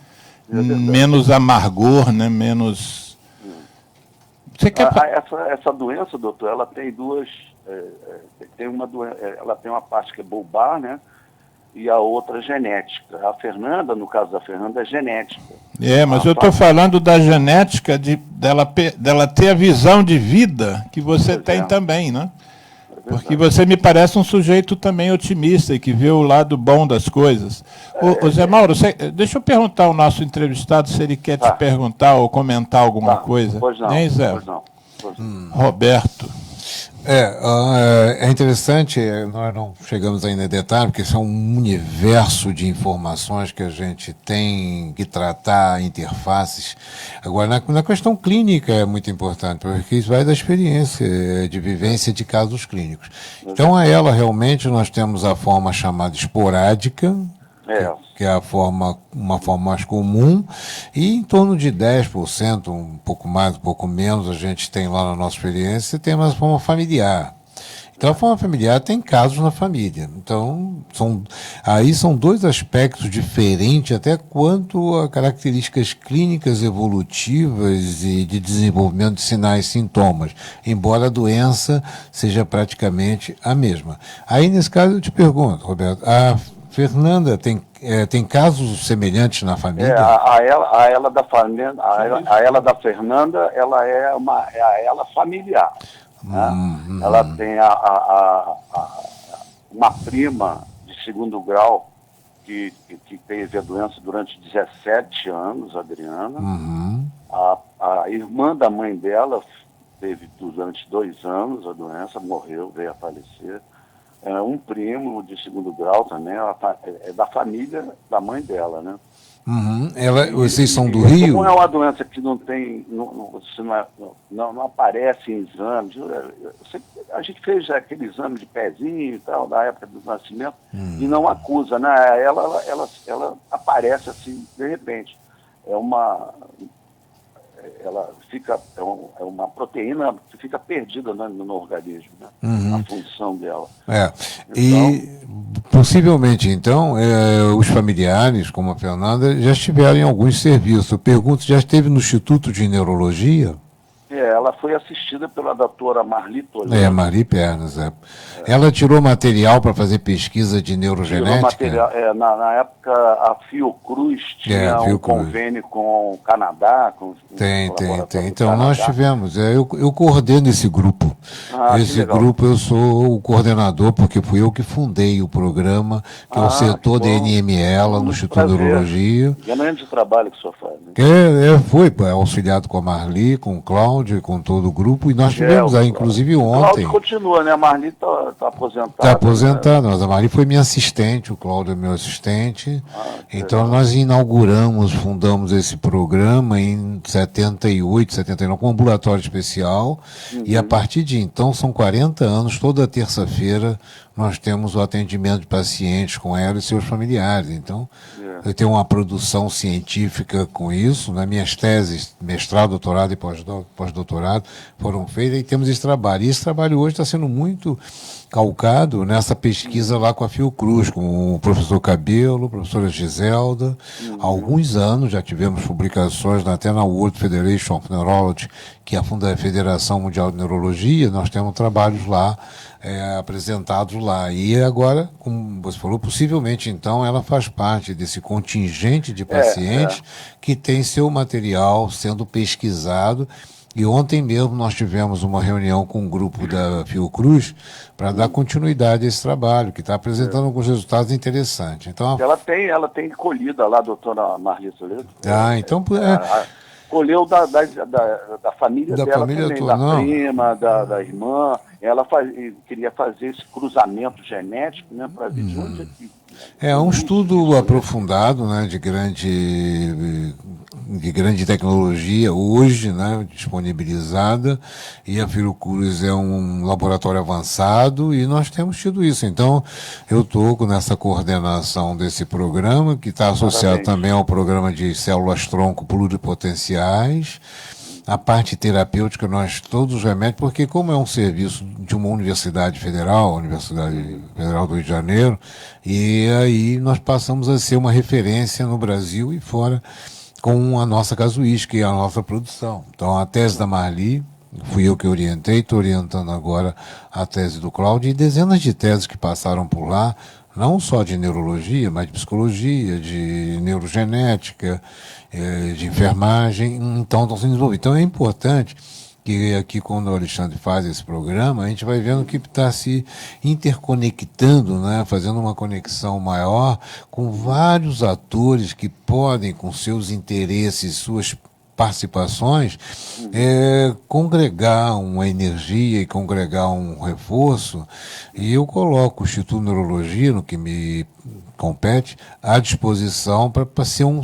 Menos amargor, né? Menos... Você quer... essa doença, doutor, ela tem duas... ela tem uma parte que é bulbar, né? E a outra genética. A Fernanda, no caso da Fernanda, é genética. Mas eu estou falando da genética dela ter a visão de vida que você tem também, né? Porque você me parece um sujeito também otimista e que vê o lado bom das coisas. Ô Zé Mauro, deixa eu perguntar ao nosso entrevistado se ele quer te perguntar ou comentar alguma coisa. Pois não, hein, Zé? Pois não. Roberto. É interessante, nós não chegamos ainda em detalhe, porque isso é um universo de informações que a gente tem que tratar, interfaces. Agora, na questão clínica é muito importante, porque isso vai da experiência, de vivência de casos clínicos. Então, a ela, realmente, nós temos a forma chamada esporádica, que é uma forma mais comum, e em torno de 10%, um pouco mais, um pouco menos, a gente tem lá na nossa experiência, tem uma forma familiar. Então, a forma familiar tem casos na família. Então, aí são dois aspectos diferentes, até quanto a características clínicas evolutivas e de desenvolvimento de sinais e sintomas, embora a doença seja praticamente a mesma. Aí, nesse caso, eu te pergunto, Roberto, a Fernanda tem casos semelhantes na família? A ela da Fernanda, ela é a ela familiar. Né? Ela tem uma prima de segundo grau que teve a doença durante 17 anos, a Adriana. A irmã da mãe dela teve durante 2 anos a doença, morreu, veio a falecer. Um primo de segundo grau também, é da família da mãe dela, né? Vocês são do Rio? Como é uma doença que não tem, não aparece em exames, a gente fez aquele exame de pezinho e tal, da época do nascimento, e não acusa, né? Ela aparece assim, de repente. Ela fica, é uma proteína que fica perdida, né, no organismo, né? A função dela. E possivelmente, então, os familiares, como a Fernanda, já estiveram em alguns serviços. Eu pergunto, já esteve no Instituto de Neurologia? Ela foi assistida pela doutora Marli Toledo. Marli Pernas, Ela tirou material para fazer pesquisa de neurogenética? Tirou material, na época a Fiocruz tinha um convênio com o Canadá. Tem. Então nós tivemos, eu coordeno esse grupo. Esse grupo eu sou o coordenador, porque fui eu que fundei o programa, que é o setor da NML no Instituto de Neurologia. Grande trabalho que o senhor faz. Né? Foi auxiliado com a Marli, com o Cláudio, com todo o grupo, e nós tivemos inclusive ontem. O Cláudio continua, né? A Marli está aposentada. Está aposentada, mas a Marli foi minha assistente, o Cláudio é meu assistente. Então nós fundamos esse programa em 78, 79, com um ambulatório especial, e a partir de então são 40 anos, toda terça-feira nós temos o atendimento de pacientes com ela e seus familiares. Então, eu tenho uma produção científica com isso, né? Minhas teses, mestrado, doutorado e pós-doutorado foram feitas, e temos esse trabalho. E esse trabalho hoje está sendo muito calcado nessa pesquisa lá com a Fiocruz, com o professor Cabelo, a professora Giselda. Há alguns anos já tivemos publicações até na World Federation of Neurology, que é a Federação Mundial de Neurologia. Nós temos trabalhos lá, apresentados lá. E agora, como você falou, possivelmente então ela faz parte desse contingente de pacientes que tem seu material sendo pesquisado. E ontem mesmo nós tivemos uma reunião com um grupo da Fiocruz para dar continuidade a esse trabalho, que está apresentando alguns resultados interessantes. Então, ela tem colhida lá, a doutora Marli Toledo. Colheu da família dela família também, toda, da prima, da irmã. Ela queria fazer esse cruzamento genético, né, para ver de onde é um estudo aprofundado, né, de grande tecnologia hoje, né, disponibilizada, e a Fiocruz é um laboratório avançado, e nós temos tido isso. Então, eu estou nessa coordenação desse programa, que está associado também ao programa de células-tronco pluripotenciais, a parte terapêutica, nós todos os remédios, porque como é um serviço de uma universidade federal, a Universidade Federal do Rio de Janeiro, e aí nós passamos a ser uma referência no Brasil e fora com a nossa casuística e a nossa produção. Então, a tese da Marli, fui eu que orientei, estou orientando agora a tese do Cláudio, e dezenas de teses que passaram por lá, não só de neurologia, mas de psicologia, de neurogenética, de enfermagem, então estão sendo desenvolvidos. Então é importante que aqui, quando o Alexandre faz esse programa, a gente vai vendo que está se interconectando, né, fazendo uma conexão maior com vários atores que podem, com seus interesses, suas participações, congregar uma energia e congregar um reforço, e eu coloco o Instituto de Neurologia, no que me compete, à disposição para ser um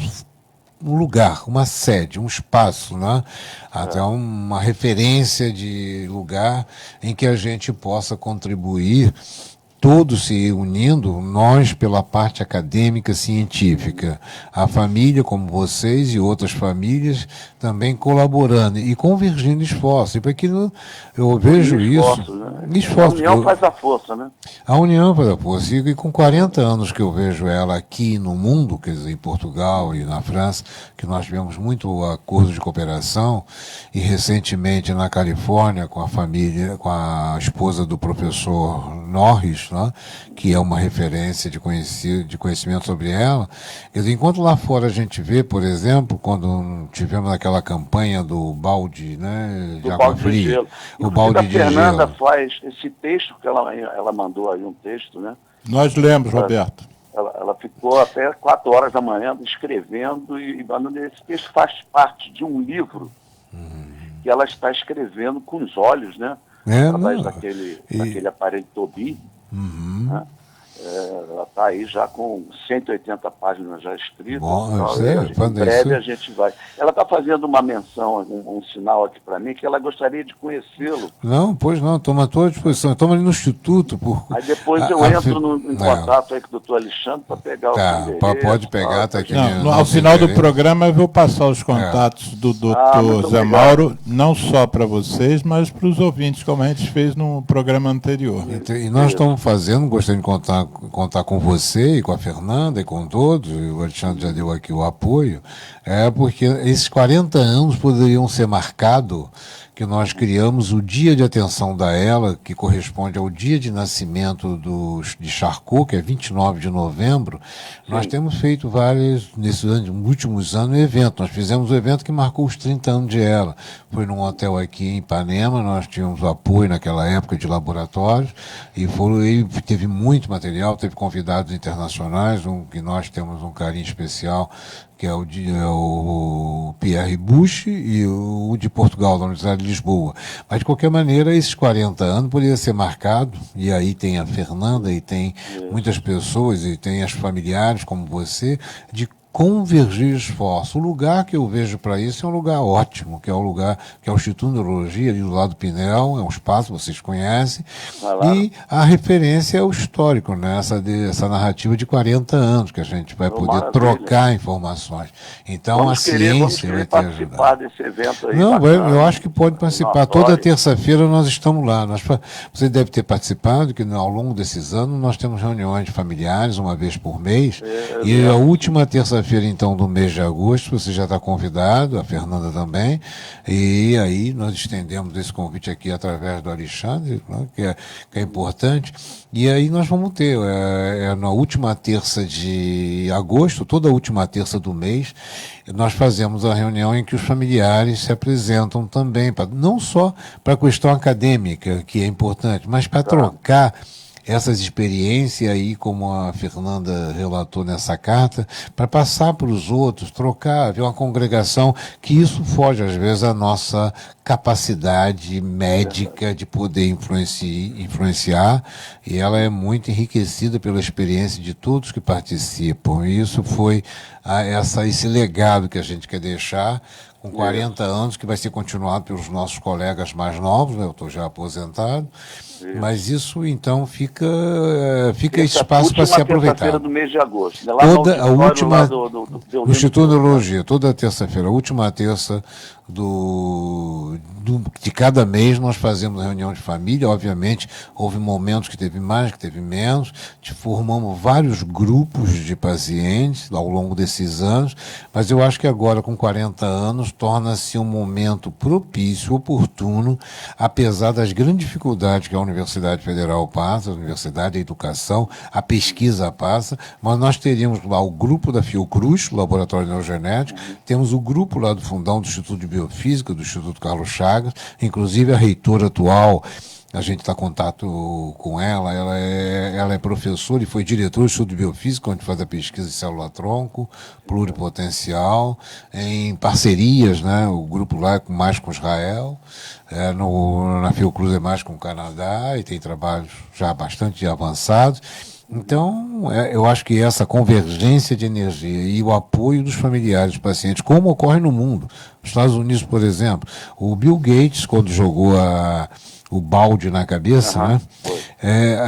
lugar, uma sede, um espaço, né? Até uma referência de lugar em que a gente possa contribuir, todos se unindo, nós pela parte acadêmica, científica, a família como vocês e outras famílias também colaborando e convergindo esforços. E para que eu vejo isso... Né? Esforço, a união faz a força, né? A união faz a força. E com 40 anos que eu vejo ela aqui no mundo, quer dizer, em Portugal e na França, que nós tivemos muito acordo de cooperação, e recentemente na Califórnia com a família, com a esposa do professor Norris, né, que é uma referência de conhecimento sobre ela. Quer dizer, enquanto lá fora a gente vê, por exemplo, quando tivemos aquela campanha do balde, né, de água fria, o balde de gelo. A Fernanda faz esse texto que ela mandou aí, um texto, né? Nós lemos, Roberto. Ela ficou até 4 horas da manhã escrevendo, e esse texto faz parte de um livro que ela está escrevendo com os olhos, né? Através daquele aparelho Tobii. Né? Ela está aí já com 180 páginas já escritas. Em breve a gente vai. Ela está fazendo uma menção, um sinal aqui para mim, que ela gostaria de conhecê-lo. Não, pois não, toma à tua disposição. Estamos ali no Instituto. Aí depois eu entro em contato aí com o doutor Alexandre para pegar o endereço. Pode pegar, está aqui. Ao final do programa eu vou passar os contatos do doutor Zé Mauro, não só para vocês, mas para os ouvintes, como a gente fez no programa anterior. E nós estamos fazendo, gostaria de contar com você e com a Fernanda e com todos, e o Alexandre já deu aqui o apoio, porque esses 40 anos poderiam ser marcados, que nós criamos o Dia de Atenção da Ela, que corresponde ao dia de nascimento de Charcot, que é 29 de novembro. Sim. Nós temos feito vários, nesses últimos anos, eventos. Nós fizemos um evento que marcou os 30 anos de ela. Foi num hotel aqui em Ipanema, nós tínhamos o apoio naquela época de laboratórios, e teve muito material, teve convidados internacionais, que nós temos um carinho especial, que é o Pierre Bush e o de Portugal, da Universidade de Lisboa. Mas, de qualquer maneira, esses 40 anos poderiam ser marcados, e aí tem a Fernanda, e tem muitas pessoas, e tem as familiares, como você, de convergir esforço. O lugar que eu vejo para isso é um lugar ótimo, que é o Instituto de Neurologia, ali do lado do Pinel, é um espaço, vocês conhecem, e a referência é o histórico, né? Essa narrativa de 40 anos, que a gente vai poder trocar informações. Então, a ciência vai ter participar desse evento aí. Não, eu acho que pode participar. Toda terça-feira nós estamos lá. Você deve ter participado, que ao longo desses anos nós temos reuniões familiares, uma vez por mês, e a última terça-feira, então, do mês de agosto, você já está convidado, a Fernanda também, e aí nós estendemos esse convite aqui através do Alexandre, né, que é importante, e aí nós vamos ter, na última terça de agosto, toda a última terça do mês, nós fazemos a reunião em que os familiares se apresentam também, não só para a questão acadêmica, que é importante, mas para trocar essas experiências aí, como a Fernanda relatou nessa carta, para passar para os outros, trocar, ver uma congregação, que isso foge, às vezes, à nossa capacidade médica de poder influenciar, e ela é muito enriquecida pela experiência de todos que participam. E isso foi esse legado que a gente quer deixar com 40 anos, que vai ser continuado pelos nossos colegas mais novos, né? Eu estou já aposentado, mas isso então fica esse espaço para ser aproveitado. Terça-feira do mês de agosto. Né? Toda a última do Instituto de Neurologia, toda terça-feira, a última terça de cada mês nós fazemos reunião de família. Obviamente houve momentos que teve mais, que teve menos, formamos vários grupos de pacientes ao longo desses anos, mas eu acho que agora com 40 anos torna-se um momento propício, oportuno, apesar das grandes dificuldades que a Universidade Federal passa, a Universidade da Educação, a pesquisa passa, mas nós teríamos lá o grupo da Fiocruz, o Laboratório de Neurogenética, temos o grupo lá do Fundão do Instituto de Biofísica, do Instituto Carlos Chagas, inclusive a reitora atual, a gente está em contato com ela, ela é professora e foi diretora do Instituto de Biofísica, onde faz a pesquisa de célula-tronco, pluripotencial, em parcerias, né, o grupo lá é mais com Israel, na Fiocruz é mais com o Canadá, e tem trabalhos já bastante avançados. Então, eu acho que essa convergência de energia e o apoio dos familiares dos pacientes, como ocorre no mundo. Nos Estados Unidos, por exemplo, o Bill Gates, quando jogou o balde na cabeça, né?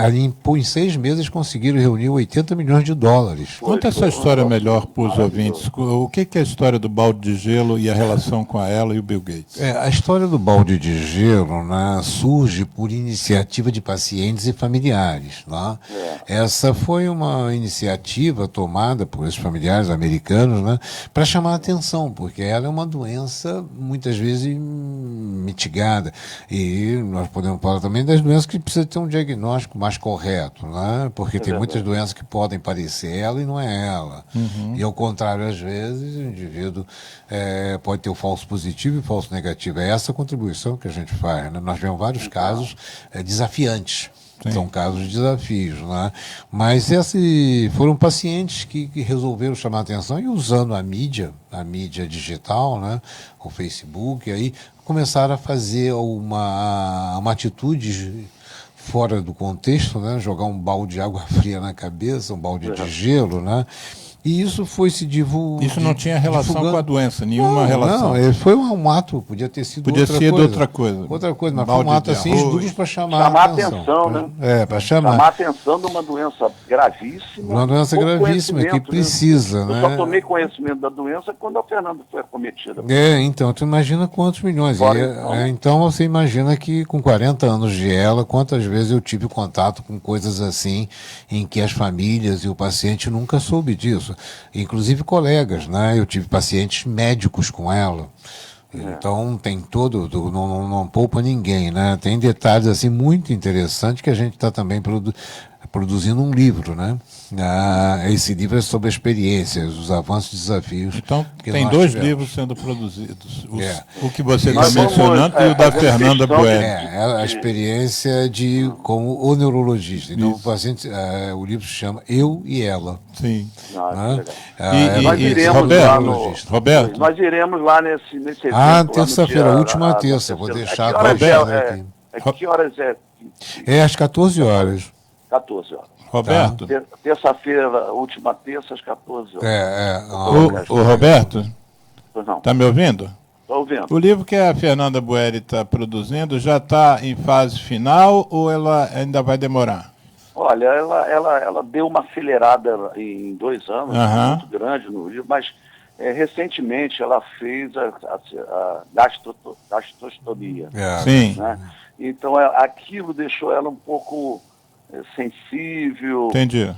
Ali em 6 meses conseguiram reunir 80 milhões de dólares. Conta essa história melhor para os ouvintes. O que é a história do balde de gelo e a relação com ela e o Bill Gates? A história do balde de gelo, né, surge por iniciativa de pacientes e familiares. Né? Essa foi uma iniciativa tomada por esses familiares americanos, né, para chamar a atenção, porque ela é uma doença muitas vezes mitigada. E nós podemos falar também das doenças que precisam ter um diagnóstico mais correto, né? Porque tem muitas doenças que podem parecer ela e não é ela. E ao contrário, às vezes, o indivíduo pode ter o falso positivo e o falso negativo. É essa a contribuição que a gente faz. Né? Nós vemos vários casos desafiantes. Sim. São casos de desafios, né? Mas foram pacientes que resolveram chamar a atenção e usando a mídia digital, né? O Facebook, aí começaram a fazer uma atitude fora do contexto, né? Jogar um balde de água fria na cabeça, um balde de gelo, né? E isso foi se divulgando. Isso não tinha relação com a doença, nenhuma relação. Não, foi um ato, podia ter sido outra coisa. Outra coisa, mas foi um ato assim, esdrúxulo para chamar a atenção. Né? Para chamar a atenção de uma doença gravíssima. Uma doença gravíssima que precisa, né? Eu só tomei conhecimento da doença quando a Fernanda foi acometida. Então, tu imagina quantos milhões. Então você imagina que com 40 anos de ela, quantas vezes eu tive contato com coisas assim, em que as famílias e o paciente nunca soube disso. Inclusive colegas, né? Eu tive pacientes médicos com ela. Então tem não poupa ninguém, né? Tem detalhes assim muito interessantes que a gente está também produzindo um livro, né? Esse livro é sobre experiências, os avanços e desafios. Então tem 2 livros sendo produzidos. O que você está mencionando e o da Fernanda Boeri. A experiência como o neurologista. Então o paciente, o livro se chama Eu e Ela. Sim. Nós iremos Roberto. Nós iremos lá nesse evento. Terça-feira, a última terça. Vou deixar a aqui. Que horas é? Às 14 horas. 14 horas. Roberto? Terça-feira, última terça, às 14 horas. O Roberto? Está me ouvindo? Estou ouvindo. O livro que a Fernanda Boeri está produzindo já está em fase final ou ela ainda vai demorar? Olha, ela deu uma acelerada em 2 anos, muito grande no livro, mas recentemente ela fez a gastrostomia. Sim. Né? Então aquilo deixou ela um pouco sensível. Entendi.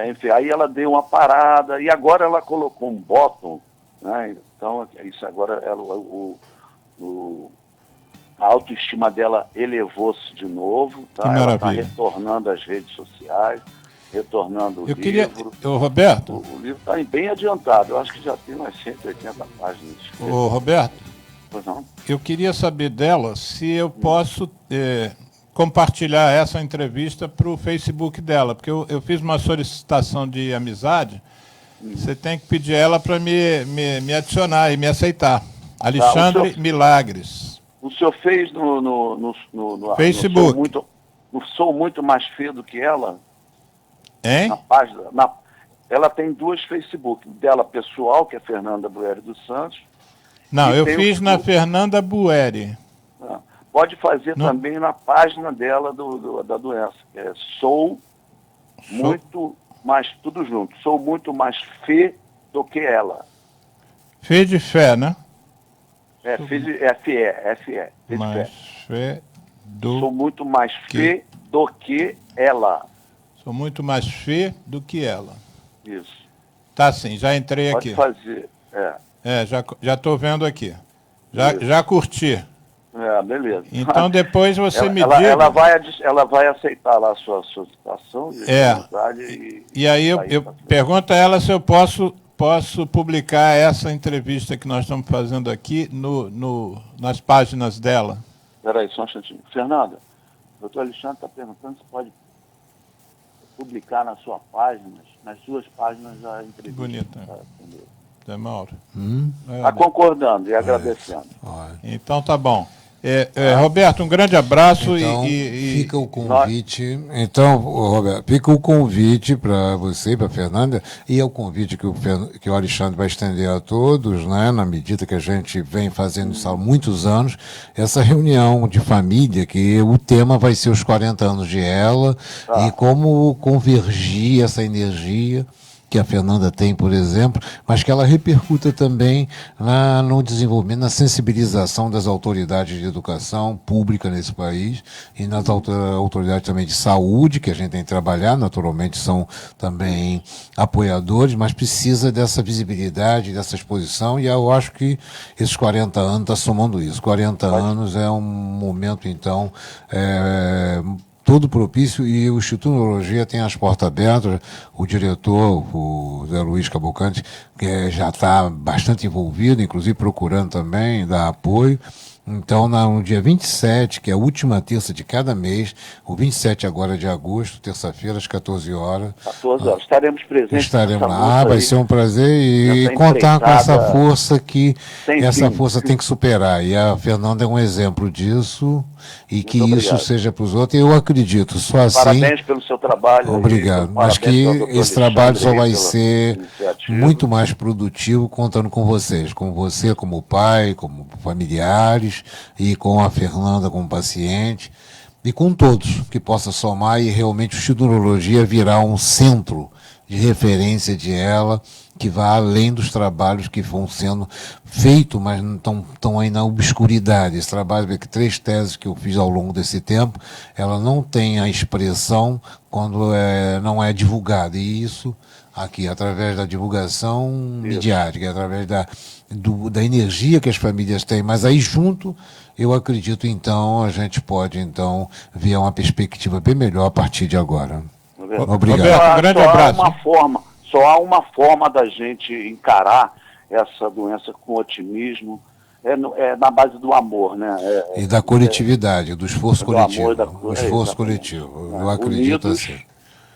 Enfim, aí ela deu uma parada e agora ela colocou um bottom, né? Então isso agora a autoestima dela elevou-se de novo, tá? Ela está retornando às redes sociais, retornando o livro. Roberto? O livro está bem adiantado, eu acho que já tem umas 180 páginas. Roberto? Pois não? Eu queria saber dela se eu posso compartilhar essa entrevista para o Facebook dela, porque eu fiz uma solicitação de amizade, você tem que pedir ela para me adicionar e me aceitar. Alexandre Milagres. O senhor fez no Facebook. Sou muito mais feio do que ela? Hein? Na página. Ela tem 2 Facebook. Dela pessoal, que é Fernanda Boeri dos Santos, Não, eu fiz na Fernanda Bueri. Pode fazer também na página dela da doença, que é muito mais, tudo junto, sou muito mais fé do que ela. Fé de fé, né? F-E. Mais fé do Sou muito mais fé do que ela. Sou muito mais fé do que ela. Isso. Tá sim, já entrei Pode aqui. Pode fazer, já estou vendo aqui. Já curti. Beleza. Então depois você me diga... Ela vai aceitar lá a sua solicitação. E aí eu pergunto a ela se eu posso publicar essa entrevista que nós estamos fazendo aqui nas páginas dela. Espera aí, só um instantinho. Fernanda, o doutor Alexandre está perguntando se pode publicar nas suas páginas a entrevista. Bonita. Zé Mauro. Está concordando e agradecendo. Então tá bom. Roberto, um grande abraço então, e fica o convite. Então, Roberto, fica o convite para você e para a Fernanda, e é o convite que o Alexandre vai estender a todos, né, na medida que a gente vem fazendo isso há muitos anos, essa reunião de família, que o tema vai ser os 40 anos de ela, e como convergir essa energia que a Fernanda tem, por exemplo, mas que ela repercuta também no desenvolvimento, na sensibilização das autoridades de educação pública nesse país e nas autoridades também de saúde, que a gente tem que trabalhar, naturalmente são também apoiadores, mas precisa dessa visibilidade, dessa exposição, e eu acho que esses 40 anos está somando isso. 40 anos é um momento, então, todo propício, e o Instituto de Neurologia tem as portas abertas. O diretor, o Zé Luiz Cavalcante, que já está bastante envolvido, inclusive procurando também dar apoio. Então, no dia 27, que é a última terça de cada mês, o 27 agora de agosto, terça-feira, às 14 horas. 14 horas. Estaremos presentes. Estaremos lá. Vai ser um prazer e contar com essa força força tem que superar. E a Fernanda é um exemplo disso, e muito que obrigado. Isso seja para os outros. Eu acredito, só assim... Parabéns pelo seu trabalho. Obrigado. Mas que esse trabalho só vai ser muito mais produtivo contando com vocês. Com você como pai, como familiares, e com a Fernanda como paciente, e com todos, que possa somar, e realmente o Instituto de Neurologia virar um centro de referência de ela, que vá além dos trabalhos que vão sendo feitos, mas não estão aí na obscuridade. Esse trabalho, 3 teses que eu fiz ao longo desse tempo, ela não tem a expressão quando não é divulgada, e isso aqui, através da divulgação midiática, através da energia que as famílias têm, mas aí junto, eu acredito, então, a gente pode, então, ver uma perspectiva bem melhor a partir de agora. Obrigado. Roberto, um grande abraço. Só há uma forma da gente encarar essa doença com otimismo, na base do amor, né? E da coletividade, do esforço coletivo. Do esforço coletivo, eu acredito assim.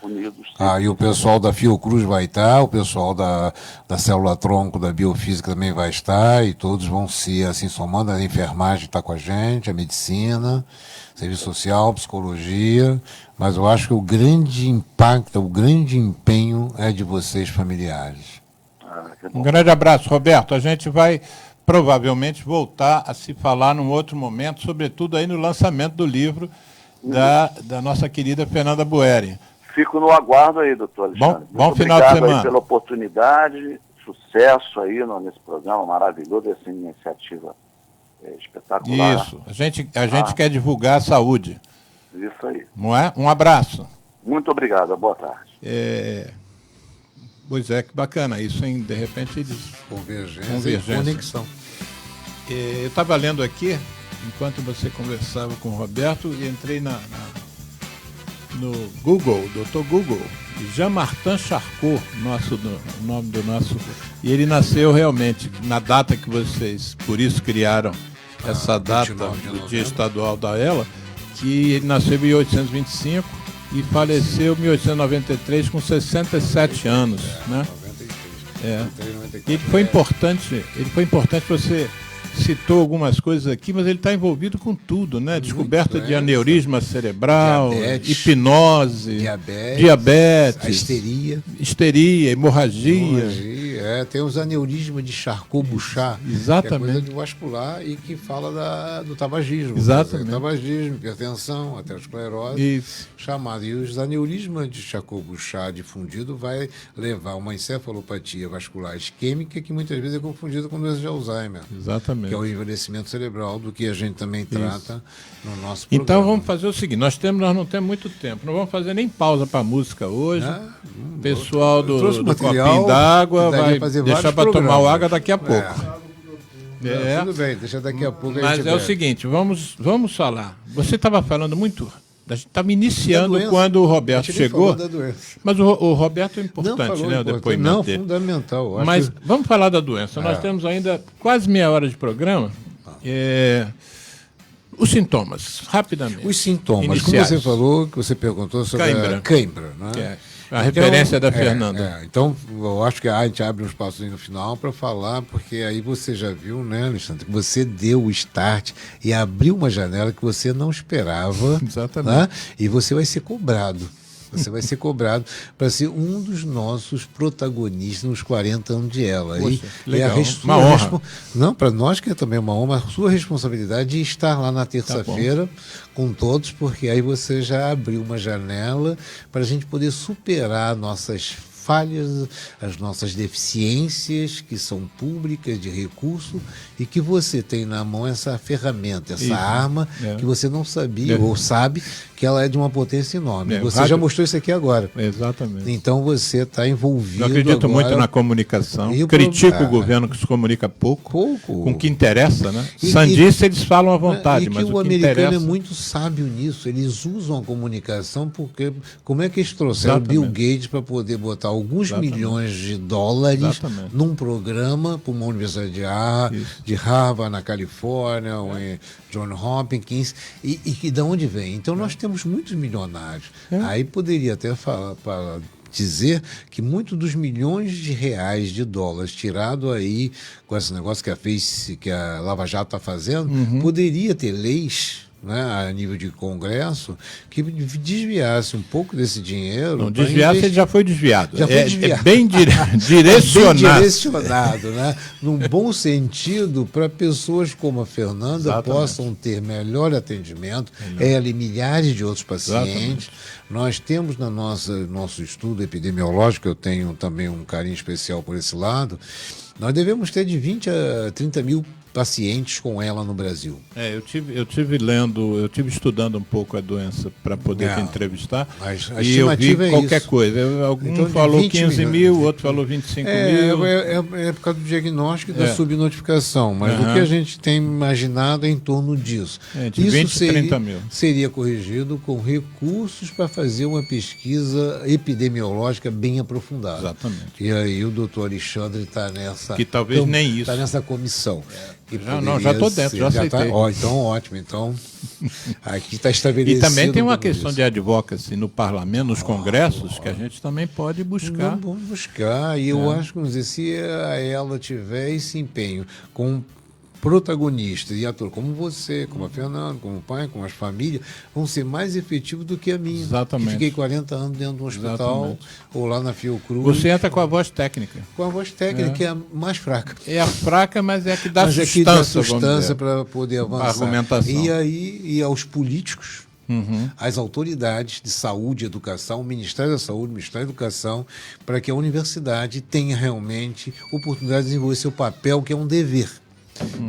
Unidos. E o pessoal da Fiocruz vai estar, o pessoal da célula tronco, da biofísica também vai estar, e todos vão se assim somando. A enfermagem está com a gente, a medicina, serviço social, psicologia, mas eu acho que o grande impacto, o grande empenho é de vocês, familiares. Um grande abraço, Roberto. A gente vai provavelmente voltar a se falar num outro momento, sobretudo aí no lançamento do livro da nossa querida Fernanda Bueri. Fico no aguardo aí, doutor Alexandre. Bom final de semana. Obrigado aí pela oportunidade, sucesso aí nesse programa maravilhoso, essa iniciativa espetacular. Isso, a gente quer divulgar a saúde. Isso aí. Não é? Um abraço. Muito obrigado, boa tarde. Pois é, que bacana isso, hein? De repente eles... Convergência e conexão. Eu estava lendo aqui, enquanto você conversava com o Roberto, e entrei no Google, Dr. Google, Jean-Martin Charcot, o nome do nosso... E ele nasceu realmente na data que vocês, por isso, criaram essa data do Dia Estadual da ELA, que ele nasceu em 1825 e faleceu em 1893 com 67 anos, né? Ele foi importante, você citou algumas coisas aqui, mas ele está envolvido com tudo, né? Descoberta de aneurisma cerebral, hipnose, diabetes, a histeria, hemorragia. tem os aneurismas de Charcot-Bouchard, exatamente, que é coisa de vascular e que fala do tabagismo. Exatamente. Tabagismo, hipertensão, aterosclerose, chamado. E os aneurismas de Charcot-Bouchard difundido vai levar a uma encefalopatia vascular isquêmica que muitas vezes é confundida com doença de Alzheimer. Exatamente. Que é o envelhecimento cerebral, do que a gente também trata no nosso programa. Então vamos fazer o seguinte, nós não temos muito tempo, não vamos fazer nem pausa para música hoje. O pessoal do copinho d'água vai deixar para tomar água daqui a pouco. Tudo bem, deixa daqui a pouco. Mas é o seguinte, vamos falar. Você estava falando muito, a gente estava iniciando quando o Roberto chegou, mas o Roberto é importante, né, o depoimento dele. Fundamental. Mas vamos falar da doença. Nós temos ainda quase meia hora de programa. Os sintomas, rapidamente. Os sintomas, iniciais. como você falou, que você perguntou sobre a cãibra, né? A referência da Fernanda. Então, eu acho que a gente abre um espaço no final para falar, porque aí você já viu, né, Alexandre, que você deu o start e abriu uma janela que você não esperava. Exatamente. Né? E você vai ser cobrado. Você vai ser cobrado para ser um dos nossos protagonistas nos 40 anos de Ela. Poxa, legal. Uma honra. Não, para nós que é também uma honra, a sua responsabilidade de estar lá na terça-feira com todos, porque aí você já abriu uma janela para a gente poder superar nossas falhas, as nossas deficiências, que são públicas, de recurso, e que você tem na mão essa ferramenta, essa arma, que você não sabia ou sabe que ela é de uma potência enorme. Você já mostrou isso aqui agora. Exatamente. Então você está envolvido. Eu acredito agora muito na comunicação. Critico o governo que se comunica pouco. Com o que interessa, né? Sandice eles falam à vontade, mas o que interessa... O americano é muito sábio nisso. Eles usam a comunicação porque... Como é que eles trouxeram Bill Gates para poder botar alguns milhões de dólares num programa para uma universidade de Harvard, na Califórnia, ou em John Hopkins, e que de onde vem? Então nós temos muitos milionários. Aí poderia até dizer que muitos dos milhões de reais, de dólares, tirado aí com esse negócio que a Lava Jato está fazendo, poderia ter leis, né, a nível de Congresso, que desviasse um pouco desse dinheiro. Não, desviasse, ele já foi desviado. Já foi desviado. É bem direcionado. Bem direcionado, né? Num bom sentido, para pessoas como a Fernanda possam ter melhor atendimento, ela e milhares de outros pacientes. Nós temos no nosso estudo epidemiológico, eu tenho também um carinho especial por esse lado, nós devemos ter de 20 a 30 mil pacientes com ela no Brasil. Eu tive estudando um pouco a doença para poder te entrevistar, mas a e eu vi qualquer isso. coisa. Algum falou 15 mil, outro falou 25 mil. É por causa do diagnóstico e da subnotificação, mas o que a gente tem imaginado é em torno disso. De 20 a 30 mil. Seria corrigido com recursos para fazer uma pesquisa epidemiológica bem aprofundada. Exatamente. E aí o doutor Alexandre está nessa... Que talvez nem isso. Está nessa comissão. Já estou dentro, já aceitei. Então, ótimo. Então, aqui está estabelecido. E também tem uma questão de advocacy no parlamento, nos congressos, que a gente também pode buscar. Vamos buscar. E eu acho que, se ela tiver esse empenho com protagonistas e atores como você, como a Fernanda, como o pai, como as famílias, vão ser mais efetivos do que a minha. Exatamente. Fiquei 40 anos dentro de um hospital ou lá na Fiocruz. Você entra com a voz técnica. Com a voz técnica, que é a mais fraca. É a fraca, mas é a que dá sustância. É que dá sustância para poder avançar. A argumentação. E aos políticos, às autoridades de saúde e educação, o Ministério da Saúde, o Ministério da Educação, para que a universidade tenha realmente oportunidade de desenvolver seu papel, que é um dever.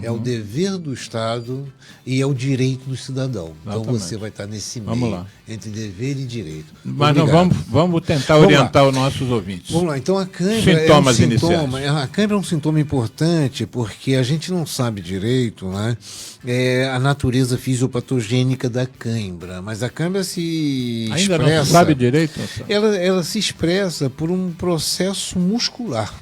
É o dever do Estado e é o direito do cidadão. Então você vai estar nesse meio, entre dever e direito. Mas não, vamos tentar orientar os nossos ouvintes. Vamos lá, então a cãibra a cãibra é um sintoma importante porque a gente não sabe direito, né, a natureza fisiopatogênica da cãibra, mas a cãibra se ainda expressa... não sabe direito? Ela se expressa por um processo muscular.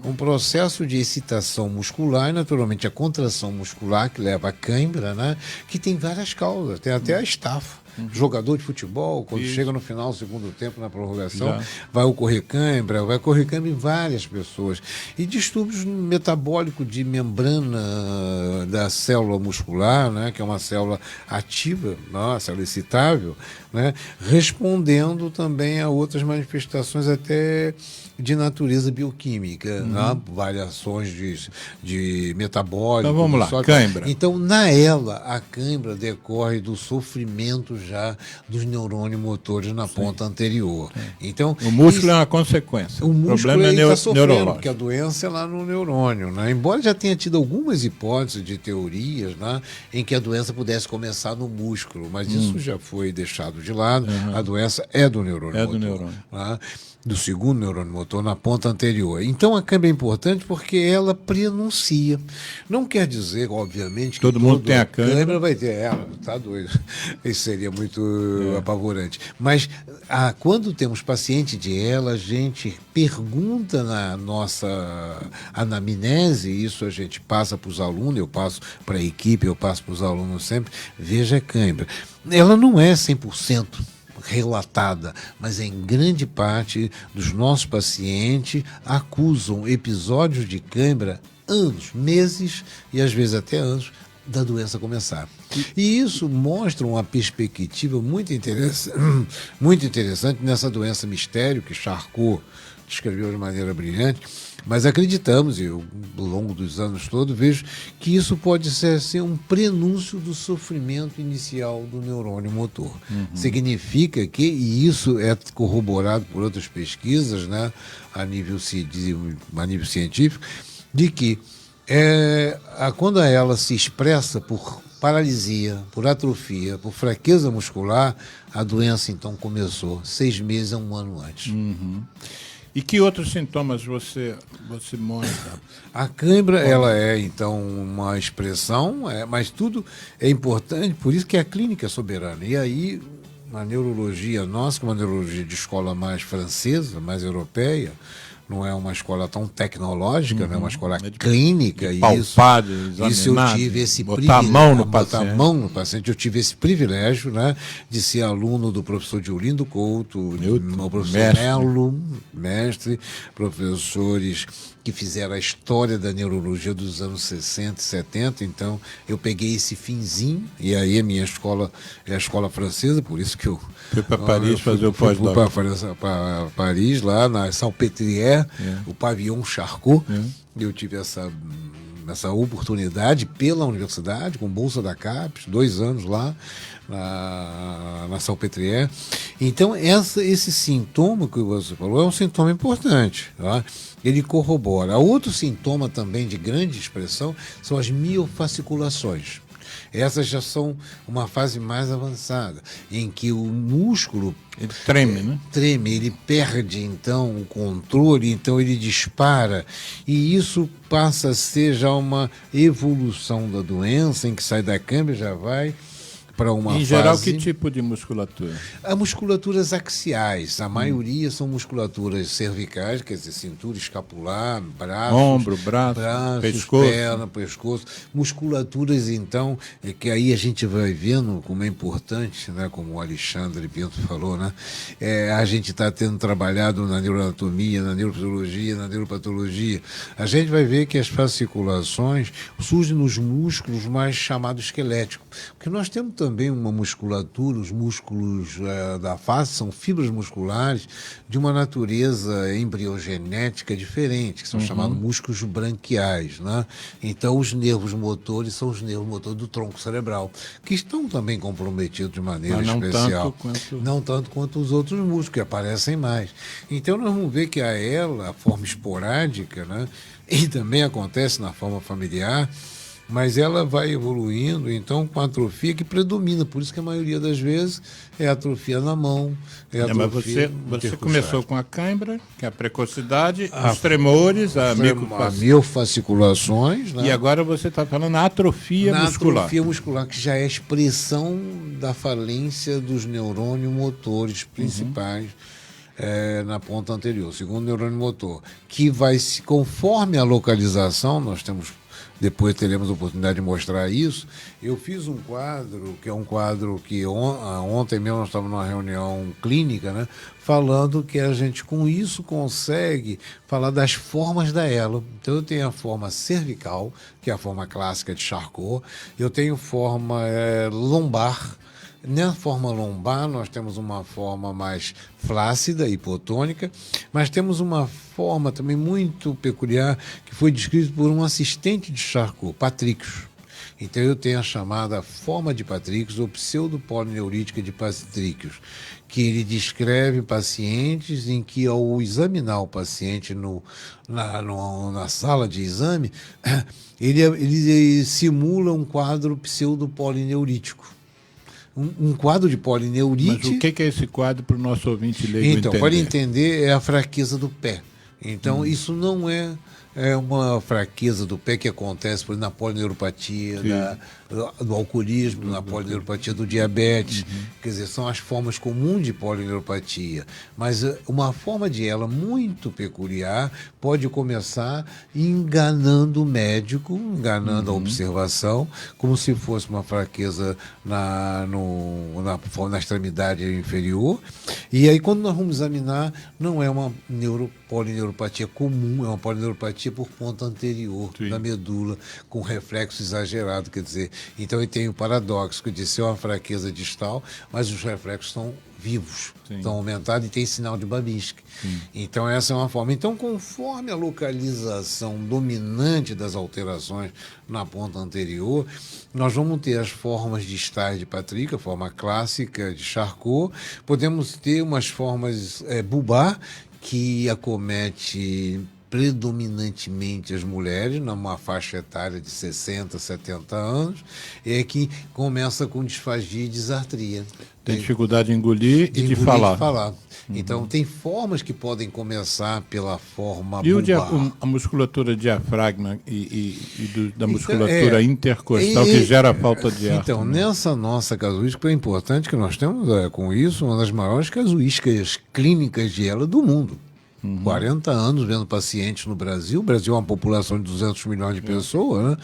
Um processo de excitação muscular e, naturalmente, a contração muscular que leva à cãibra, né? Que tem várias causas, tem até a estafa. Jogador de futebol, quando chega no final do segundo tempo, na prorrogação, vai ocorrer cãibra em várias pessoas. E distúrbios metabólicos de membrana da célula muscular, né, que é uma célula ativa, uma célula excitável, né, respondendo também a outras manifestações até de natureza bioquímica, né, variações de metabólico. Então vamos lá, cãibra. Então, a cãibra decorre do sofrimento já dos neurônios motores na ponta anterior. Então, o músculo é uma consequência. O problema é sofrendo, porque a doença é lá no neurônio, né? Embora já tenha tido algumas hipóteses de teorias, né, em que a doença pudesse começar no músculo, mas isso já foi deixado de lado. A doença é do neurônio motor. Né? Do segundo neurônio motor na ponta anterior. Então a cãibra é importante porque ela prenuncia. Não quer dizer, obviamente, que todo mundo tem a cãibra. Vai ter ela, tá doido. Isso seria muito apavorante. Mas quando temos paciente de ELA, a gente pergunta na nossa anamnese, isso a gente passa para os alunos, eu passo para a equipe, eu passo para os alunos sempre, veja a cãibra. Ela não é 100% relatada, mas em grande parte dos nossos pacientes acusam episódios de cãibra anos, meses e às vezes até anos da doença começar. E isso mostra uma perspectiva muito interessante nessa doença mistério que Charcot descreveu de maneira brilhante, mas acreditamos, e eu, ao longo dos anos todos, vejo que isso pode ser um prenúncio do sofrimento inicial do neurônio motor. Significa que, e isso é corroborado por outras pesquisas, né, a nível científico, de que quando ela se expressa por paralisia, por atrofia, por fraqueza muscular, a doença então começou 6 meses a 1 ano antes. E que outros sintomas você mostra? A cãibra, ela é, então, uma expressão, mas tudo é importante, por isso que a clínica é soberana. E aí, a neurologia nossa, que é uma neurologia de escola mais francesa, mais europeia, não é uma escola tão tecnológica, não é uma escola clínica. Palpar, isso eu tive esse privilégio. Botar a mão no paciente. Eu tive esse privilégio, né, de ser aluno do professor Diolindo Couto, o professor Melo, mestre, professores que fizeram a história da neurologia dos anos 60 e 70, então eu peguei esse finzinho, e aí a minha escola é a escola francesa, por isso que eu fui para Paris fazer o pós-doc. Para Paris, lá na Salpêtrière, o pavilhão Charcot, eu tive essa oportunidade pela universidade, com bolsa da CAPES, 2 anos lá na Salpêtrière. Então, esse sintoma que você falou é um sintoma importante, tá? Ele corrobora. Outro sintoma também de grande expressão são as miofasciculações. Essas já são uma fase mais avançada, em que o músculo ele treme, né? Treme, ele perde então o controle, então ele dispara, e isso passa a ser já uma evolução da doença, em que sai da cãibra e já vai para uma fase... Em geral, que tipo de musculatura? As musculaturas axiais, a maioria são musculaturas cervicais, quer dizer, cintura escapular, braços, ombro, braços, pescoço, perna, pescoço, musculaturas então, que aí a gente vai vendo como é importante, né, como o Alexandre Pinto falou, né, a gente está tendo trabalhado na neuroanatomia, na neurofisiologia, na neuropatologia, a gente vai ver que as fasciculações surgem nos músculos mais chamados esqueléticos, porque nós temos também uma musculatura, os músculos da face são fibras musculares de uma natureza embriogenética diferente, que são chamados músculos branquiais, né? Então os nervos motores são os nervos motores do tronco cerebral, que estão também comprometidos de maneira especial. Não tanto quanto os outros músculos, que aparecem mais. Então nós vamos ver que a forma esporádica, né? E também acontece na forma familiar, mas ela vai evoluindo, então, com a atrofia que predomina. Por isso que a maioria das vezes é atrofia na mão. Mas você começou com a cãibra, que é a precocidade, os tremores, a miofasciculações. Né? E agora você está falando na atrofia muscular. Atrofia muscular, que já é a expressão da falência dos neurônios motores principais. Na ponta anterior, segundo neurônio motor, que vai se, conforme a localização, nós temos depois teremos a oportunidade de mostrar isso. Eu fiz um quadro, que é um quadro que ontem mesmo nós estávamos numa reunião clínica, né, falando que a gente com isso consegue falar das formas da ela. Então eu tenho a forma cervical, que é a forma clássica de Charcot, eu tenho forma lombar. Na forma lombar, nós temos uma forma mais flácida, hipotônica, mas temos uma forma também muito peculiar que foi descrita por um assistente de Charcot, Patricus. Então eu tenho a chamada forma de Patricus, ou pseudopolineurítica de Patricus, que ele descreve pacientes em que, ao examinar o paciente na sala de exame, ele simula um quadro pseudopolineurítico. Um quadro de polineurite. Mas o que é esse quadro para o nosso ouvinte leigo entender? Para entender, é a fraqueza do pé. Então, isso não é uma fraqueza do pé que acontece, por exemplo, na polineuropatia do alcoolismo, na polineuropatia do diabetes. Quer dizer, são as formas comuns de polineuropatia. Mas uma forma de ela muito peculiar pode começar enganando o médico, enganando a observação, como se fosse uma fraqueza na extremidade inferior. E aí, quando nós vamos examinar, não é uma polineuropatia comum, é uma polineuropatia por ponta anterior da medula, com reflexo exagerado, quer dizer, então ele tem o paradoxo de ser uma fraqueza distal, mas os reflexos estão vivos, estão aumentados e tem sinal de Babinski. Então essa é uma forma. Então, conforme a localização dominante das alterações na ponta anterior, nós vamos ter as formas distais de Patrick, a forma clássica de Charcot, podemos ter umas formas bulbar, que acomete predominantemente as mulheres, numa faixa etária de 60, 70 anos, que começa com disfagia e disartria. Tem dificuldade de engolir e de falar. Então, tem formas que podem começar pela forma bulbar. E a musculatura diafragma da musculatura intercostal que gera falta de ar. Então, nessa nossa casuística, é importante que nós temos, com isso, uma das maiores casuísticas clínicas de ela do mundo. 40 anos vendo pacientes no Brasil. O Brasil é uma população de 200 milhões de pessoas, né?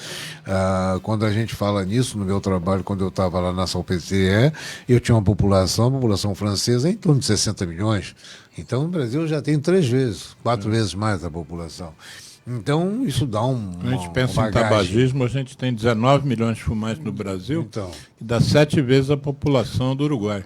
Quando a gente fala nisso, no meu trabalho, quando eu estava lá na Salpêtrière, eu tinha uma população francesa em torno de 60 milhões. Então, no Brasil já tem 3 vezes, 4 vezes mais a população. Então, isso dá a gente pensa em tabagismo, a gente tem 19 milhões de fumantes no Brasil, que dá 7 vezes a população do Uruguai.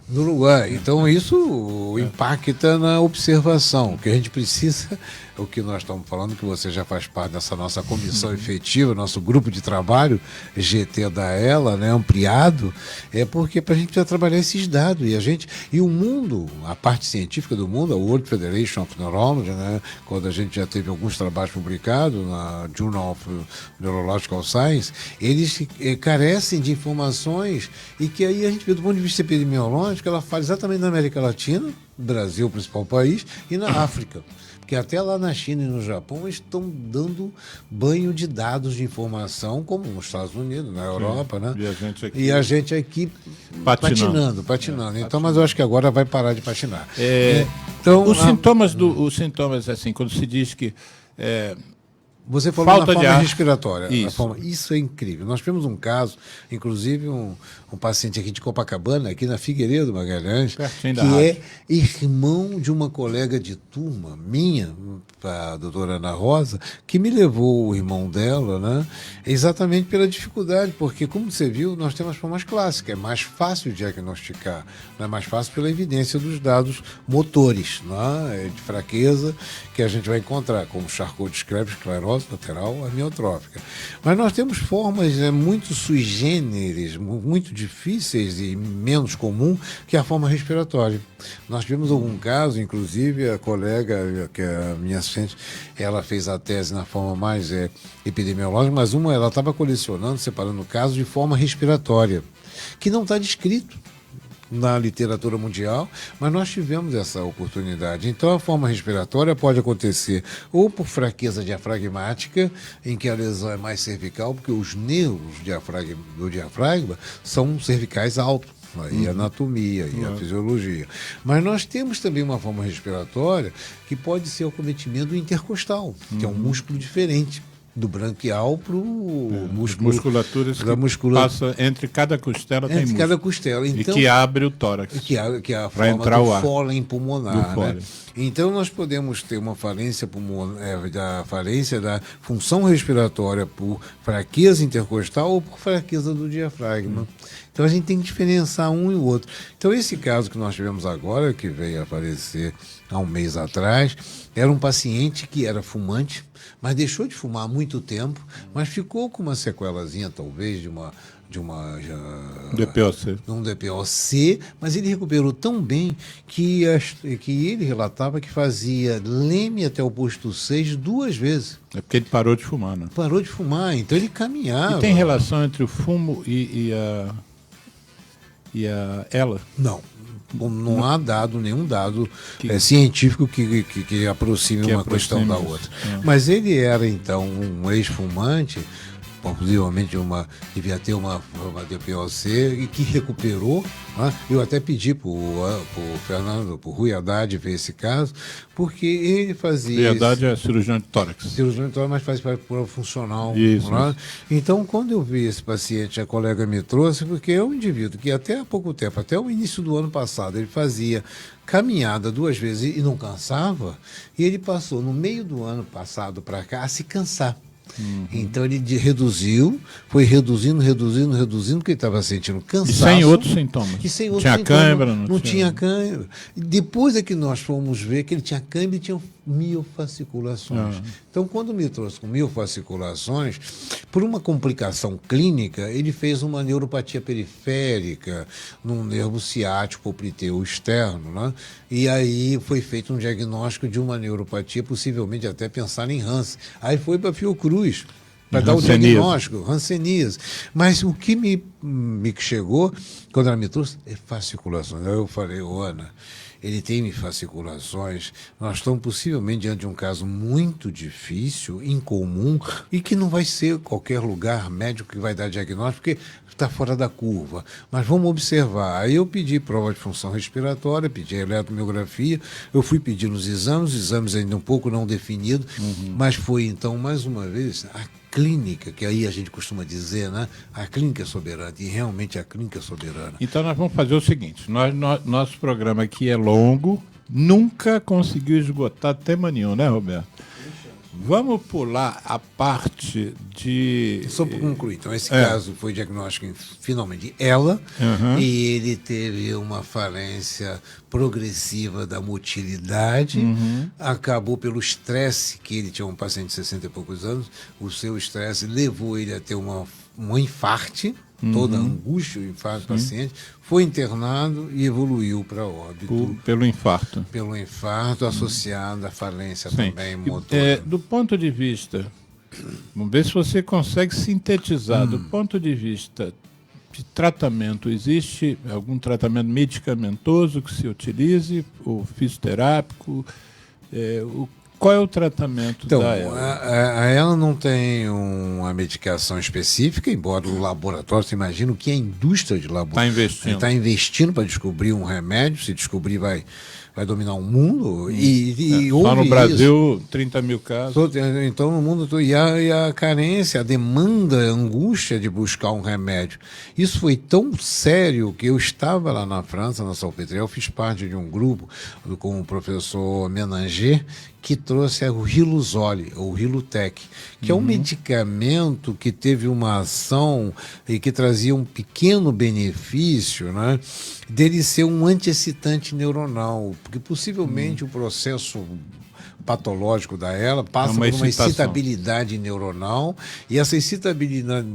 Então, isso impacta na observação. O que a gente precisa, o que nós estamos falando, que você já faz parte dessa nossa comissão efetiva, nosso grupo de trabalho, GT da ELA, né, ampliado, é porque para a gente precisa trabalhar esses dados. E o mundo, a parte científica do mundo, a World Federation of Neurology, né, quando a gente já teve alguns trabalhos publicados na Journal of Neurological Science, eles carecem de informações e que aí a gente vê do ponto de vista epidemiológico, ela fala exatamente na América Latina, Brasil, o principal país, e na África. Porque até lá na China e no Japão eles estão dando banho de dados de informação, como nos Estados Unidos, na Europa, né? E a gente aqui patinando. Então, mas eu acho que agora vai parar de patinar. Então, os sintomas, assim, quando se diz que você falou falta na forma de ar respiratória. Isso. Isso é incrível. Nós tivemos um caso, inclusive um paciente aqui de Copacabana, aqui na Figueiredo Magalhães, que é irmão de uma colega de turma minha, a doutora Ana Rosa, que me levou o irmão dela, né, exatamente pela dificuldade, porque, como você viu, nós temos formas clássicas, é mais fácil diagnosticar, não é mais fácil pela evidência dos dados motores, né, de fraqueza, que a gente vai encontrar, como Charcot descreve, esclerose lateral amiotrófica. Mas nós temos formas muito sui generis, muito difíceis e menos comum, que é a forma respiratória. Nós tivemos algum caso, inclusive a colega, que é a minha assistente, ela fez a tese na forma mais epidemiológica, mas ela estava colecionando, separando casos de forma respiratória, que não está descrito na literatura mundial, mas nós tivemos essa oportunidade. Então, a forma respiratória pode acontecer ou por fraqueza diafragmática, em que a lesão é mais cervical, porque os nervos do diafragma são cervicais altos, e a anatomia, e a fisiologia. Mas nós temos também uma forma respiratória que pode ser o acometimento intercostal, que é um músculo diferente. do branquial para o músculo. Musculatura que passa entre cada costela, tem músculo. Cada costela. Então, e que abre o tórax. Que é a forma entrar do fôlei pulmonar. Né? Então nós podemos ter uma falência pulmonar, da falência da função respiratória por fraqueza intercostal ou por fraqueza do diafragma. Então a gente tem que diferenciar um e o outro. Então esse caso que nós tivemos agora, que veio a aparecer há um mês atrás, era um paciente que era fumante, mas deixou de fumar há muito tempo, mas ficou com uma sequelazinha, talvez, de uma DPOC. Um DPOC, mas ele recuperou tão bem que ele relatava que fazia Leme até o posto 6 2 vezes. É porque ele parou de fumar, né? Parou de fumar, então ele caminhava. E tem relação entre o fumo e ela? Não há nenhum dado científico que aproxime uma questão da outra. Mas ele era, então, um ex-fumante, possivelmente devia ter uma DPOC e que recuperou. Né? Eu até pedi para o Rui Haddad ver esse caso, porque ele fazia... Rui Haddad é cirurgião de tórax. Cirurgião de tórax, mas faz para funcional. Isso. Né? Então, quando eu vi esse paciente, a colega me trouxe, porque é um indivíduo que até há pouco tempo, até o início do ano passado, ele fazia caminhada 2 vezes e não cansava, e ele passou no meio do ano passado para cá a se cansar. Então ele foi reduzindo, porque ele estava sentindo cansaço. E sem outros sintomas. Tinha cãibra? Não tinha cãibra. Depois é que nós fomos ver que ele tinha cãibra e tinha miofasciculações. Então, quando me trouxe com miofasciculações, por uma complicação clínica, ele fez uma neuropatia periférica num nervo ciático popliteu externo, né? E aí foi feito um diagnóstico de uma neuropatia, possivelmente até pensar em Hansen. Aí foi para Fiocruz para dar o diagnóstico, hanseníase. Mas o que me chegou, quando ela me trouxe, é fasciculações. Aí eu falei, Ana, ele tem fasciculações, nós estamos possivelmente diante de um caso muito difícil, incomum, e que não vai ser qualquer lugar médico que vai dar diagnóstico, porque está fora da curva. Mas vamos observar. Aí eu pedi prova de função respiratória, pedi a eletromiografia, eu fui pedindo os exames ainda um pouco não definidos, mas foi então, mais uma vez, a clínica, que aí a gente costuma dizer, né? A clínica é soberana, e realmente a clínica é soberana. Então nós vamos fazer o seguinte, nosso programa aqui é longo, nunca conseguiu esgotar tema nenhum, né, Roberto? Vamos pular a parte de... Só para concluir, então esse caso foi diagnóstico finalmente de ela, e ele teve uma falência progressiva da motilidade, acabou pelo estresse, que ele tinha um paciente de 60 e poucos anos, o seu estresse levou ele a ter um infarte, toda a angústia, o infarto do paciente, foi internado e evoluiu para óbito. Pelo infarto. Pelo infarto associado à falência também motora. Do ponto de vista, vamos ver se você consegue sintetizar, do ponto de vista de tratamento, existe algum tratamento medicamentoso que se utilize, ou fisioterápico? Qual é o tratamento da ela? A ela não tem uma medicação específica, embora o laboratório, você imagina o que a indústria de laboratório está investindo para descobrir um remédio, se descobrir vai dominar o mundo. Só no Brasil, 30 mil casos. Então, no mundo todo. E a carência, a demanda, a angústia de buscar um remédio. Isso foi tão sério que eu estava lá na França, na Salpêtrière, fiz parte de um grupo com o professor Menanger, que trouxe o Riluzole, ou Rilutec, que é um medicamento que teve uma ação e que trazia um pequeno benefício, né, dele ser um antiexcitante neuronal, porque possivelmente o processo patológico da ela passa por uma excitabilidade neuronal, e essa excitabilidade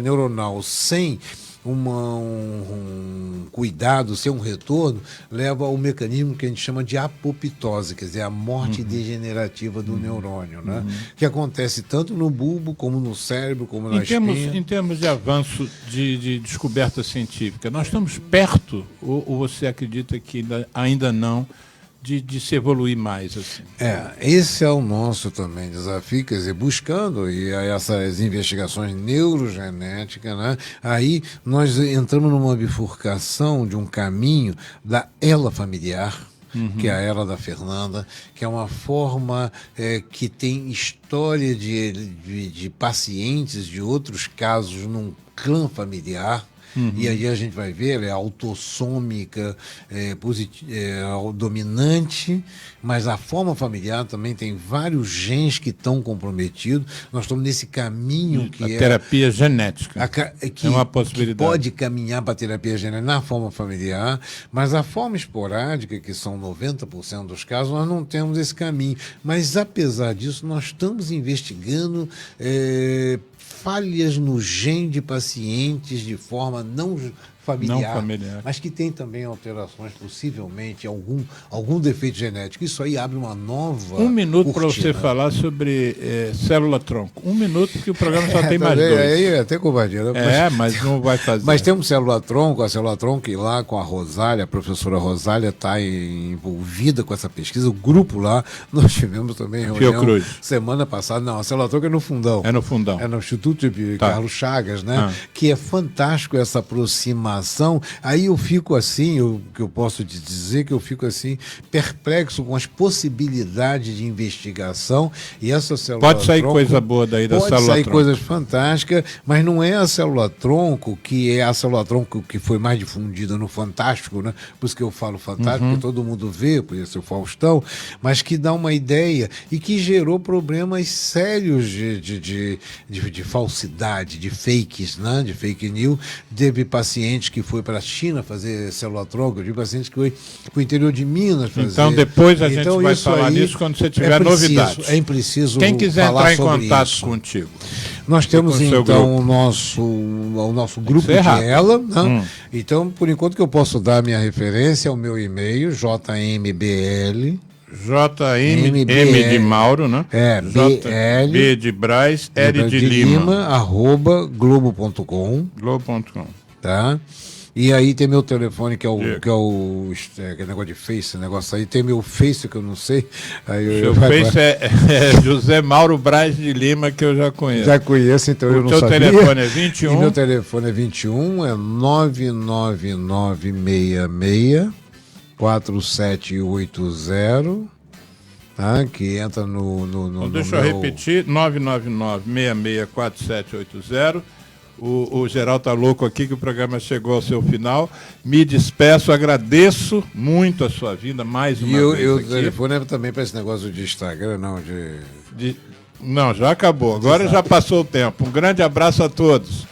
neuronal sem um cuidado, sem um retorno, leva ao mecanismo que a gente chama de apoptose, quer dizer, a morte degenerativa do neurônio, né? Que acontece tanto no bulbo, como no cérebro, como na espinha. Em termos de avanço de descoberta científica, nós estamos perto, ou você acredita que ainda não, de se evoluir mais? Assim? Esse é o nosso também desafio, quer dizer, buscando essas investigações neurogenéticas, né? Aí nós entramos numa bifurcação de um caminho da ela familiar, que é a Era da Fernanda, que é uma forma que tem história de pacientes de outros casos num clã familiar. E aí a gente vai ver, ela é autossômica, dominante, mas a forma familiar também tem vários genes que estão comprometidos. Nós estamos nesse caminho que a terapia genética. Que, é uma possibilidade. Que pode caminhar para a terapia genética na forma familiar, mas a forma esporádica, que são 90% dos casos, nós não temos esse caminho. Mas, apesar disso, nós estamos investigando falhas no gene de pacientes de forma não familiar, mas que tem também alterações, possivelmente, algum defeito genético. Isso aí abre uma nova 1 minuto para você falar sobre célula-tronco. 1 minuto, porque o programa só tem mais 2. Aí é até covardia. Mas não vai fazer. Mas temos célula-tronco, a célula-tronco, e lá com a Rosália, a professora Rosália está envolvida com essa pesquisa. O grupo lá, nós tivemos também reunião semana passada. Não, a célula-tronco é no Fundão. É no Fundão. É no Instituto de Carlos Chagas, né? Que é fantástico essa aproximação. Aí eu fico assim, que eu posso te dizer que eu fico assim, perplexo com as possibilidades de investigação, e essa célula-tronco... Pode sair coisa boa daí da célula-tronco. Pode sair coisas fantásticas, mas não é a célula-tronco que é a célula-tronco que foi mais difundida no Fantástico, né? Por isso que eu falo Fantástico, porque todo mundo vê, por isso o Faustão, mas que dá uma ideia e que gerou problemas sérios de falsidade, de fakes, né? De fake news. Teve paciente que foi para a China fazer célula-tronco, de pacientes que foi para o interior de Minas fazer. Então depois a gente vai falar nisso quando você tiver novidades. É preciso Quem quiser falar entrar em contato isso. contigo. Nós temos então o nosso grupo de ela. Né? Então, por enquanto que eu posso dar a minha referência, é o meu e-mail, jmbl. JM de Mauro, né? B de Braz, L de Lima, @globo.com. Globo.com. Tá? E aí tem meu telefone, que é o negócio de Face, negócio aí. Tem meu Face, que eu não sei. Seu Face é José Mauro Braz de Lima, que eu já conheço. Já conheço, então eu não sabia. O seu telefone é 21? E meu telefone é 21, é 99966 4780, tá? Que entra no então, deixa eu repetir, 999-664780. O Geraldo está louco aqui que o programa chegou ao seu final. Me despeço, agradeço muito a sua vinda mais uma vez aqui. E o telefone é também para esse negócio de Instagram, não? Não, já acabou. Agora já passou o tempo. Um grande abraço a todos.